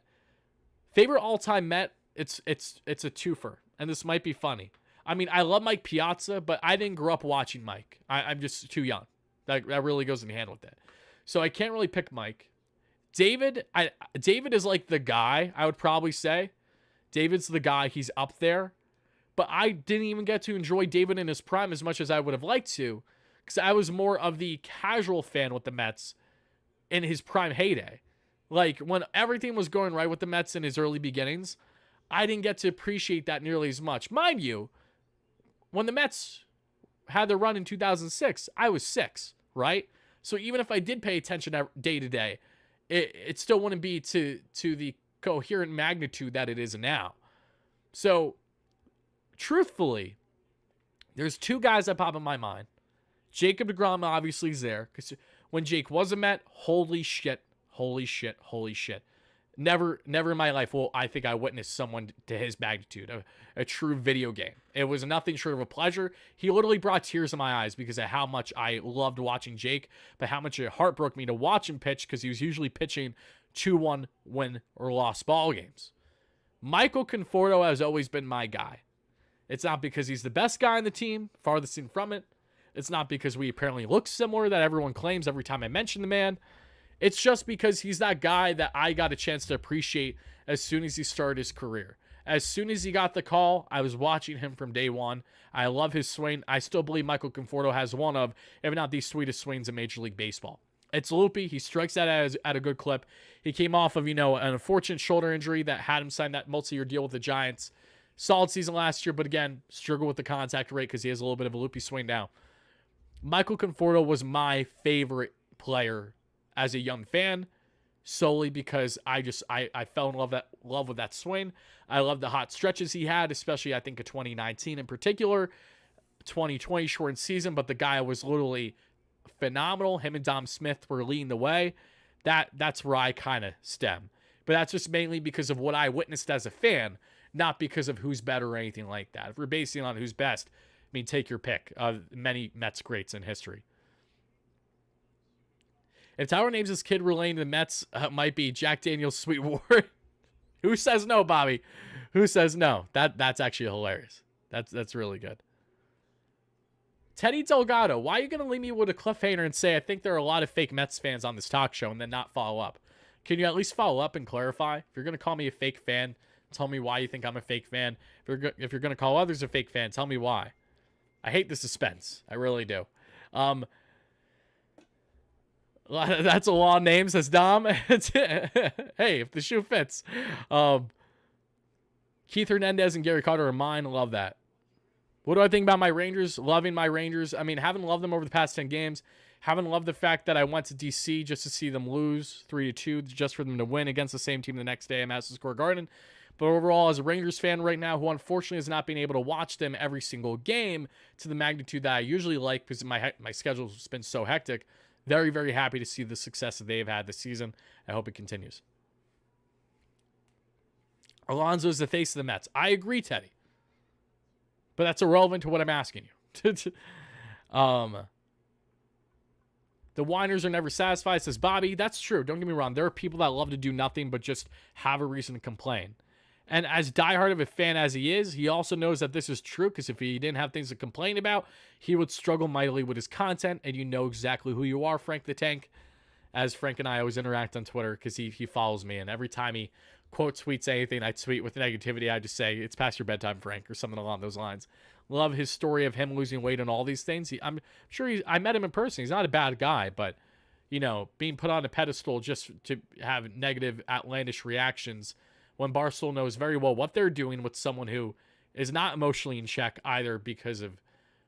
Speaker 1: Favorite all-time Met? It's a twofer, and this might be funny. I mean, I love Mike Piazza, but I didn't grow up watching Mike. I'm just too young. That really goes in hand with it. So I can't really pick Mike. David is like the guy, I would probably say. David's the guy. He's up there. But I didn't even get to enjoy David in his prime as much as I would have liked to, because I was more of the casual fan with the Mets in his prime heyday. Like, when everything was going right with the Mets in his early beginnings, I didn't get to appreciate that nearly as much. Mind you, when the Mets had their run in 2006, I was 6, right? So even if I did pay attention day to day, it still wouldn't be to the coherent magnitude that it is now. So, truthfully, there's 2 guys that pop in my mind. Jacob deGrom obviously is there, because when Jake was a Met, holy shit. Never in my life will I think I witnessed someone to his magnitude, a true video game. It was nothing short of a pleasure. He literally brought tears in my eyes because of how much I loved watching Jake, but how much it heartbroke me to watch him pitch because he was usually pitching 2-1 win or loss ball games. Michael Conforto has always been my guy. It's not because he's the best guy on the team, farthest thing from it. It's not because we apparently look similar that everyone claims every time I mention the man. It's just because he's that guy that I got a chance to appreciate as soon as he started his career. As soon as he got the call, I was watching him from day one. I love his swing. I still believe Michael Conforto has one of, if not the sweetest swings in Major League Baseball. It's loopy. He strikes that at a good clip. He came off of, an unfortunate shoulder injury that had him sign that multi-year deal with the Giants. Solid season last year, but again, struggled with the contact rate because he has a little bit of a loopy swing now. Michael Conforto was my favorite player as a young fan, solely because I fell in love with that swing. I love the hot stretches he had, especially I think of 2019 in particular. 2020 shortened season, but the guy was literally phenomenal. Him and Dom Smith were leading the way. That's where I kind of stem. But that's just mainly because of what I witnessed as a fan, not because of who's better or anything like that. If we're basing on who's best, I mean, take your pick of many Mets greats in history. If Tyler names his kid relating to the Mets, might be Jack Daniels Sweetwater. Who says no, Bobby? Who says no? That's actually hilarious. That's really good. Teddy Delgado, why are you going to leave me with a cliffhanger and say, I think there are a lot of fake Mets fans on this talk show, and then not follow up? Can you at least follow up and clarify? If you're going to call me a fake fan, tell me why you think I'm a fake fan. If you're going to call others a fake fan, tell me why. I hate the suspense. I really do. That's a lot of names, says Dom. Hey, if the shoe fits. Keith Hernandez and Gary Carter are mine. I love that. What do I think about my Rangers? Loving my Rangers. I mean, haven't loved them over the past 10 games. Haven't loved the fact that I went to DC just to see them lose 3-2, just for them to win against the same team the next day at Madison Square Garden. But overall, as a Rangers fan right now, who unfortunately has not been able to watch them every single game to the magnitude that I usually like because my schedule's been so hectic, very, very happy to see the success that they've had this season. I hope it continues. Alonso is the face of the Mets. I agree, Teddy. But that's irrelevant to what I'm asking you. The whiners are never satisfied, says Bobby. That's true. Don't get me wrong. There are people that love to do nothing but just have a reason to complain. And as diehard of a fan as he is, he also knows that this is true, because if he didn't have things to complain about, he would struggle mightily with his content, and you know exactly who you are, Frank the Tank, as Frank and I always interact on Twitter, because he follows me, and every time he quote tweets anything, I tweet with negativity. I just say, it's past your bedtime, Frank, or something along those lines. Love his story of him losing weight and all these things. I'm sure I met him in person. He's not a bad guy, but, you know, being put on a pedestal just to have negative, outlandish reactions when Barstool knows very well what they're doing with someone who is not emotionally in check, either because of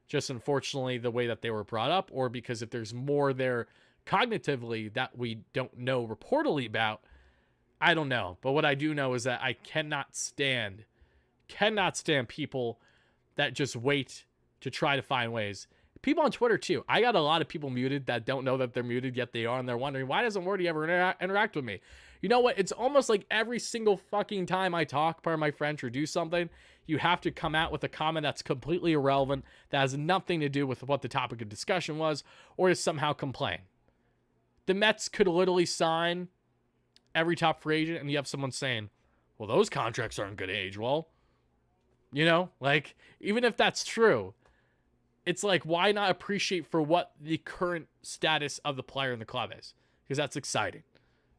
Speaker 1: just unfortunately the way that they were brought up, or because if there's more there cognitively that we don't know reportedly about, I don't know. But what I do know is that I cannot stand people that just wait to try to find ways. People on Twitter too. I got a lot of people muted that don't know that they're muted, yet they are, and they're wondering, why doesn't Wardy ever interact with me? You know what? It's almost like every single fucking time I talk, pardon my French, or do something, you have to come out with a comment that's completely irrelevant, that has nothing to do with what the topic of discussion was, or to somehow complain. The Mets could literally sign every top free agent, and you have someone saying, well, those contracts aren't good age. Well, you know, like, even if that's true, it's like, why not appreciate for what the current status of the player in the club is? Because that's exciting.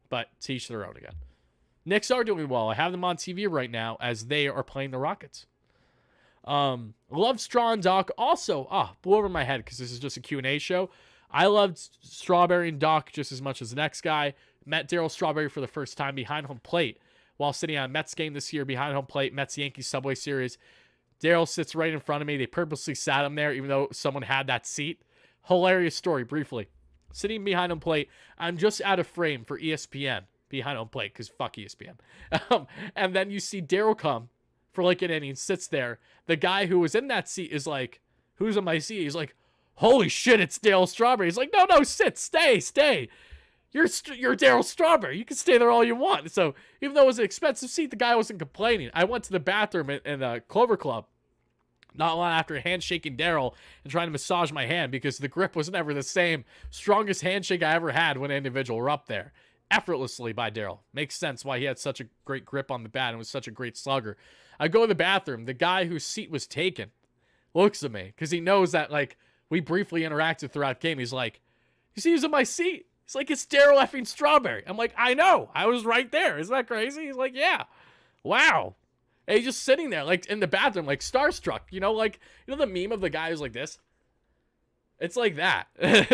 Speaker 1: But to each their own again. Knicks are doing well. I have them on TV right now as they are playing the Rockets. Love Straw and Doc. Also, blew over my head because this is just a Q&A show. I loved Strawberry and Doc just as much as the next guy. Met Darryl Strawberry for the first time behind home plate while sitting on a Mets game this year, behind home plate, Mets-Yankees Subway Series. Darryl sits right in front of me. They purposely sat him there even though someone had that seat. Hilarious story, briefly. Sitting behind home plate, I'm just out of frame for ESPN behind home plate because fuck ESPN. And then you see Darryl come for like an inning, sits there. The guy who was in that seat is like, who's in my seat? He's like, holy shit, it's Darryl Strawberry. He's like, no, sit, stay. You're Darryl Strawberry. You can stay there all you want. So even though it was an expensive seat, the guy wasn't complaining. I went to the bathroom in a Clover Club not long after handshaking Darryl and trying to massage my hand because the grip was never the same. Strongest handshake I ever had when an individual were up there. Effortlessly by Darryl. Makes sense why he had such a great grip on the bat and was such a great slugger. I go to the bathroom. The guy whose seat was taken looks at me because he knows that, like, we briefly interacted throughout the game. He's like, you see who's in my seat? He's like, it's Darryl effing Strawberry. I'm like, I know. I was right there. Isn't that crazy? He's like, yeah. Wow. And he's just sitting there, like, in the bathroom, like, starstruck. You know, like, you know the meme of the guy who's like this? It's like that.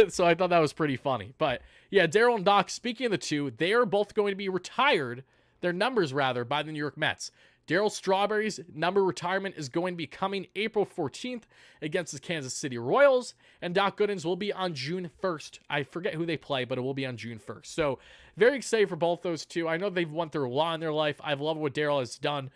Speaker 1: So I thought that was pretty funny. But, yeah, Darryl and Doc, speaking of the two, they are both going to be retired, their numbers, rather, by the New York Mets. Darryl Strawberry's number retirement is going to be coming April 14th against the Kansas City Royals, and Doc Gooden's will be on June 1st. I forget who they play, but it will be on June 1st. So very excited for both those two. I know they've went through a lot in their life. I've loved what Darryl has done,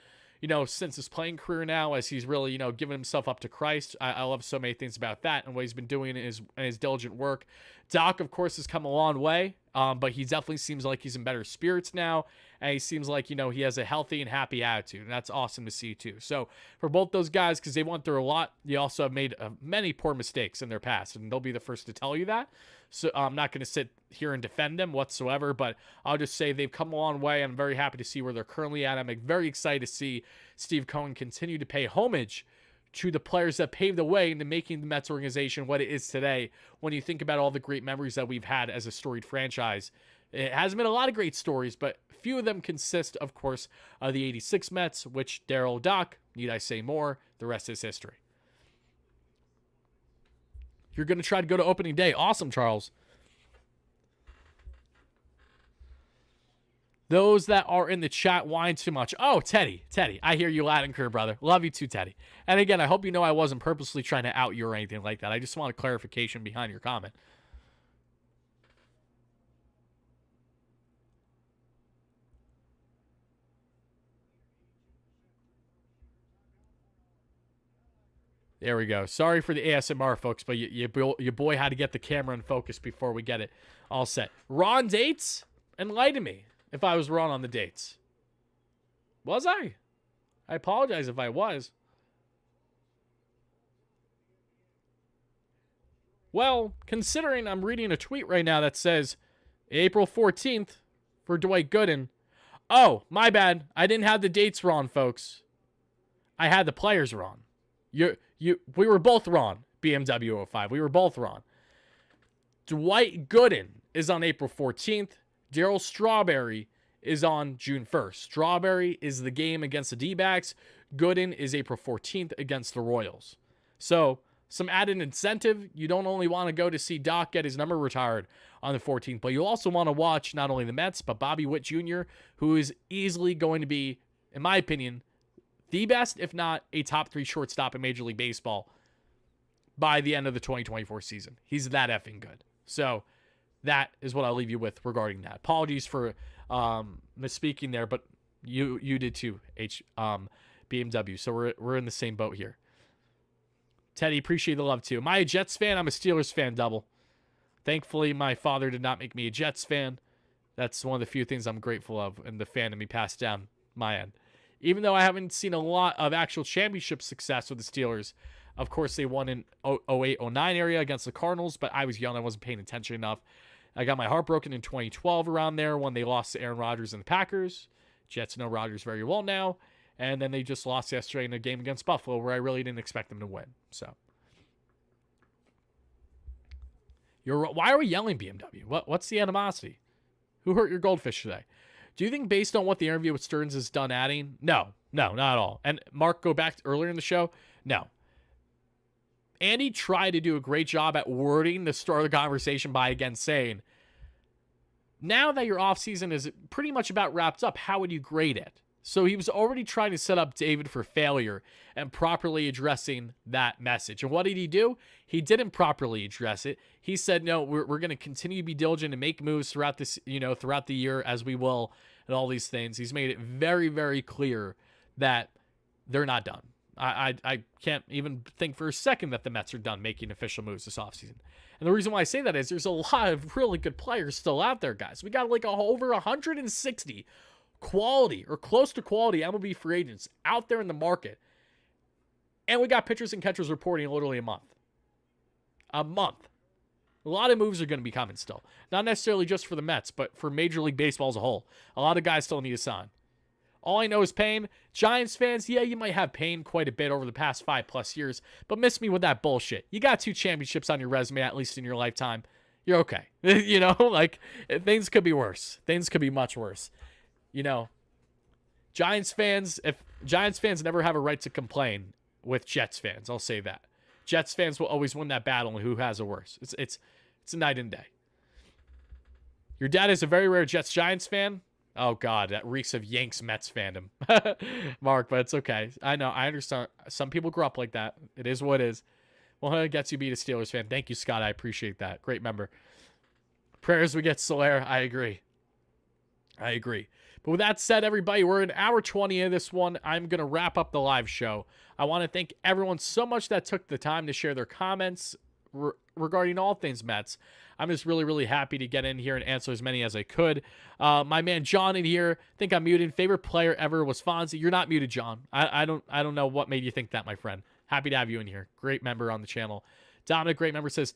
Speaker 1: since his playing career now, as he's really, given himself up to Christ. I love so many things about that and what he's been doing in his diligent work. Doc, of course, has come a long way, but he definitely seems like he's in better spirits now, and he seems like, he has a healthy and happy attitude, and that's awesome to see, too. So for both those guys, because they went through a lot, they also have made many poor mistakes in their past, and they'll be the first to tell you that. So I'm not going to sit here and defend them whatsoever, but I'll just say they've come a long way. I'm very happy to see where they're currently at. I'm very excited to see Steve Cohen continue to pay homage to the players that paved the way into making the Mets organization what it is today. When you think about all the great memories that we've had as a storied franchise, it hasn't been a lot of great stories, but few of them consist, of course, of the 86 Mets, which Daryl, Doc, need I say more? The rest is history. You're going to try to go to opening day. Awesome, Charles. Those that are in the chat whine too much. Oh, Teddy. I hear you loud and clear, brother. Love you too, Teddy. And again, I hope you know I wasn't purposely trying to out you or anything like that. I just want a clarification behind your comment. There we go. Sorry for the ASMR, folks, but your boy had to get the camera in focus before we get it all set. Wrong dates? Enlighten me if I was wrong on the dates. Was I? I apologize if I was. Well, considering I'm reading a tweet right now that says April 14th for Dwight Gooden. Oh, my bad. I didn't have the dates wrong, folks. I had the players wrong. We were both wrong, BMW 05. We were both wrong. Dwight Gooden is on April 14th. Darryl Strawberry is on June 1st. Strawberry is the game against the D-backs. Gooden is April 14th against the Royals. So, some added incentive. You don't only want to go to see Doc get his number retired on the 14th, but you also want to watch not only the Mets, but Bobby Witt Jr., who is easily going to be, in my opinion, the best, if not a top 3 shortstop in Major League Baseball by the end of the 2024 season. He's that effing good. So that is what I'll leave you with regarding that. Apologies for misspeaking there, but you did too, BMW. So we're in the same boat here. Teddy, appreciate the love too. Am I a Jets fan? I'm a Steelers fan double. Thankfully, my father did not make me a Jets fan. That's one of the few things I'm grateful of, and the fandom he passed down my end. Even though I haven't seen a lot of actual championship success with the Steelers. Of course, they won in 08-09 area against the Cardinals, but I was young. I wasn't paying attention enough. I got my heart broken in 2012 around there when they lost to Aaron Rodgers and the Packers. Jets know Rodgers very well now. And then they just lost yesterday in a game against Buffalo where I really didn't expect them to win. So, why are we yelling, BMW? What's the animosity? Who hurt your goldfish today? Do you think based on what the interview with Stearns has done adding? No, not at all. And Mark, go back earlier in the show. No. Andy tried to do a great job at wording the start of the conversation by again saying, now that your offseason is pretty much about wrapped up, how would you grade it? So he was already trying to set up David for failure and properly addressing that message. And what did he do? He didn't properly address it. He said, no, we're going to continue to be diligent and make moves throughout this, throughout the year as we will, and all these things. He's made it very, very clear that they're not done. I can't even think for a second that the Mets are done making official moves this offseason. And the reason why I say that is there's a lot of really good players still out there, guys. We got like over 160 quality or close to quality MLB free agents out there in the market. And we got pitchers and catchers reporting literally a month. A month. A lot of moves are going to be coming still. Not necessarily just for the Mets, but for Major League Baseball as a whole. A lot of guys still need to sign. All I know is pain. Giants fans, yeah, you might have pain quite a bit over the past 5+ years, but miss me with that bullshit. You got 2 championships on your resume, at least in your lifetime. You're okay. Things could be worse. Things could be much worse. Giants fans never have a right to complain with Jets fans. I'll say that. Jets fans will always win that battle and who has it worse. It's a night and day. Your dad is a very rare Jets-Giants fan. Oh, God, that reeks of Yanks-Mets fandom. Mark, but it's okay. I know, I understand. Some people grew up like that. It is what it is. Well, it gets you beat a Steelers fan. Thank you, Scott. I appreciate that. Great member. Prayers we get Solaire. I agree. But with that said, everybody, we're in hour 20 of this one. I'm going to wrap up the live show. I want to thank everyone so much that took the time to share their comments regarding all things Mets. I'm just really, really happy to get in here and answer as many as I could. My man John in here, think I'm muted. Favorite player ever was Fonzie. You're not muted, John. I don't know what made you think that, my friend. Happy to have you in here. Great member on the channel. Dominic, great member, says,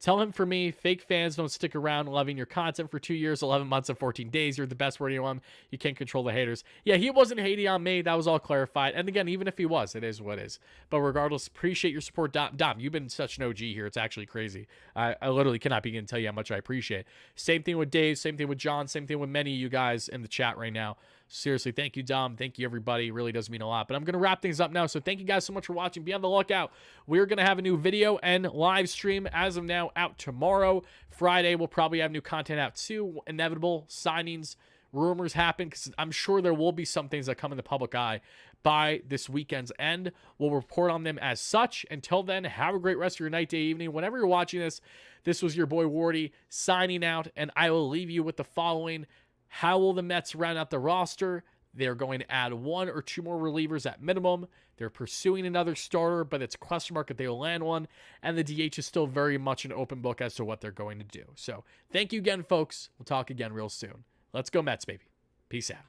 Speaker 1: tell him for me, fake fans don't stick around loving your content for 2 years, 11 months, and 14 days. You're the best WardyNYM. You can't control the haters. Yeah, he wasn't hating on me. That was all clarified. And again, even if he was, it is what it is. But regardless, appreciate your support. Dom, you've been such an OG here. It's actually crazy. I literally cannot begin to tell you how much I appreciate. Same thing with Dave. Same thing with John. Same thing with many of you guys in the chat right now. Seriously, thank you, Dom. Thank you, everybody. It really does mean a lot. But I'm going to wrap things up now. So thank you guys so much for watching. Be on the lookout. We're going to have a new video and live stream as of now out tomorrow. Friday, we'll probably have new content out too. Inevitable signings, rumors happen, because I'm sure there will be some things that come in the public eye by this weekend's end. We'll report on them as such. Until then, have a great rest of your night, day, evening. Whenever you're watching this, this was your boy Wardy signing out, and I will leave you with the following. How will the Mets round out the roster? They're going to add 1 or 2 more relievers at minimum. They're pursuing another starter, but it's a question mark if they'll land one. And the DH is still very much an open book as to what they're going to do. So thank you again, folks. We'll talk again real soon. Let's go Mets, baby. Peace out.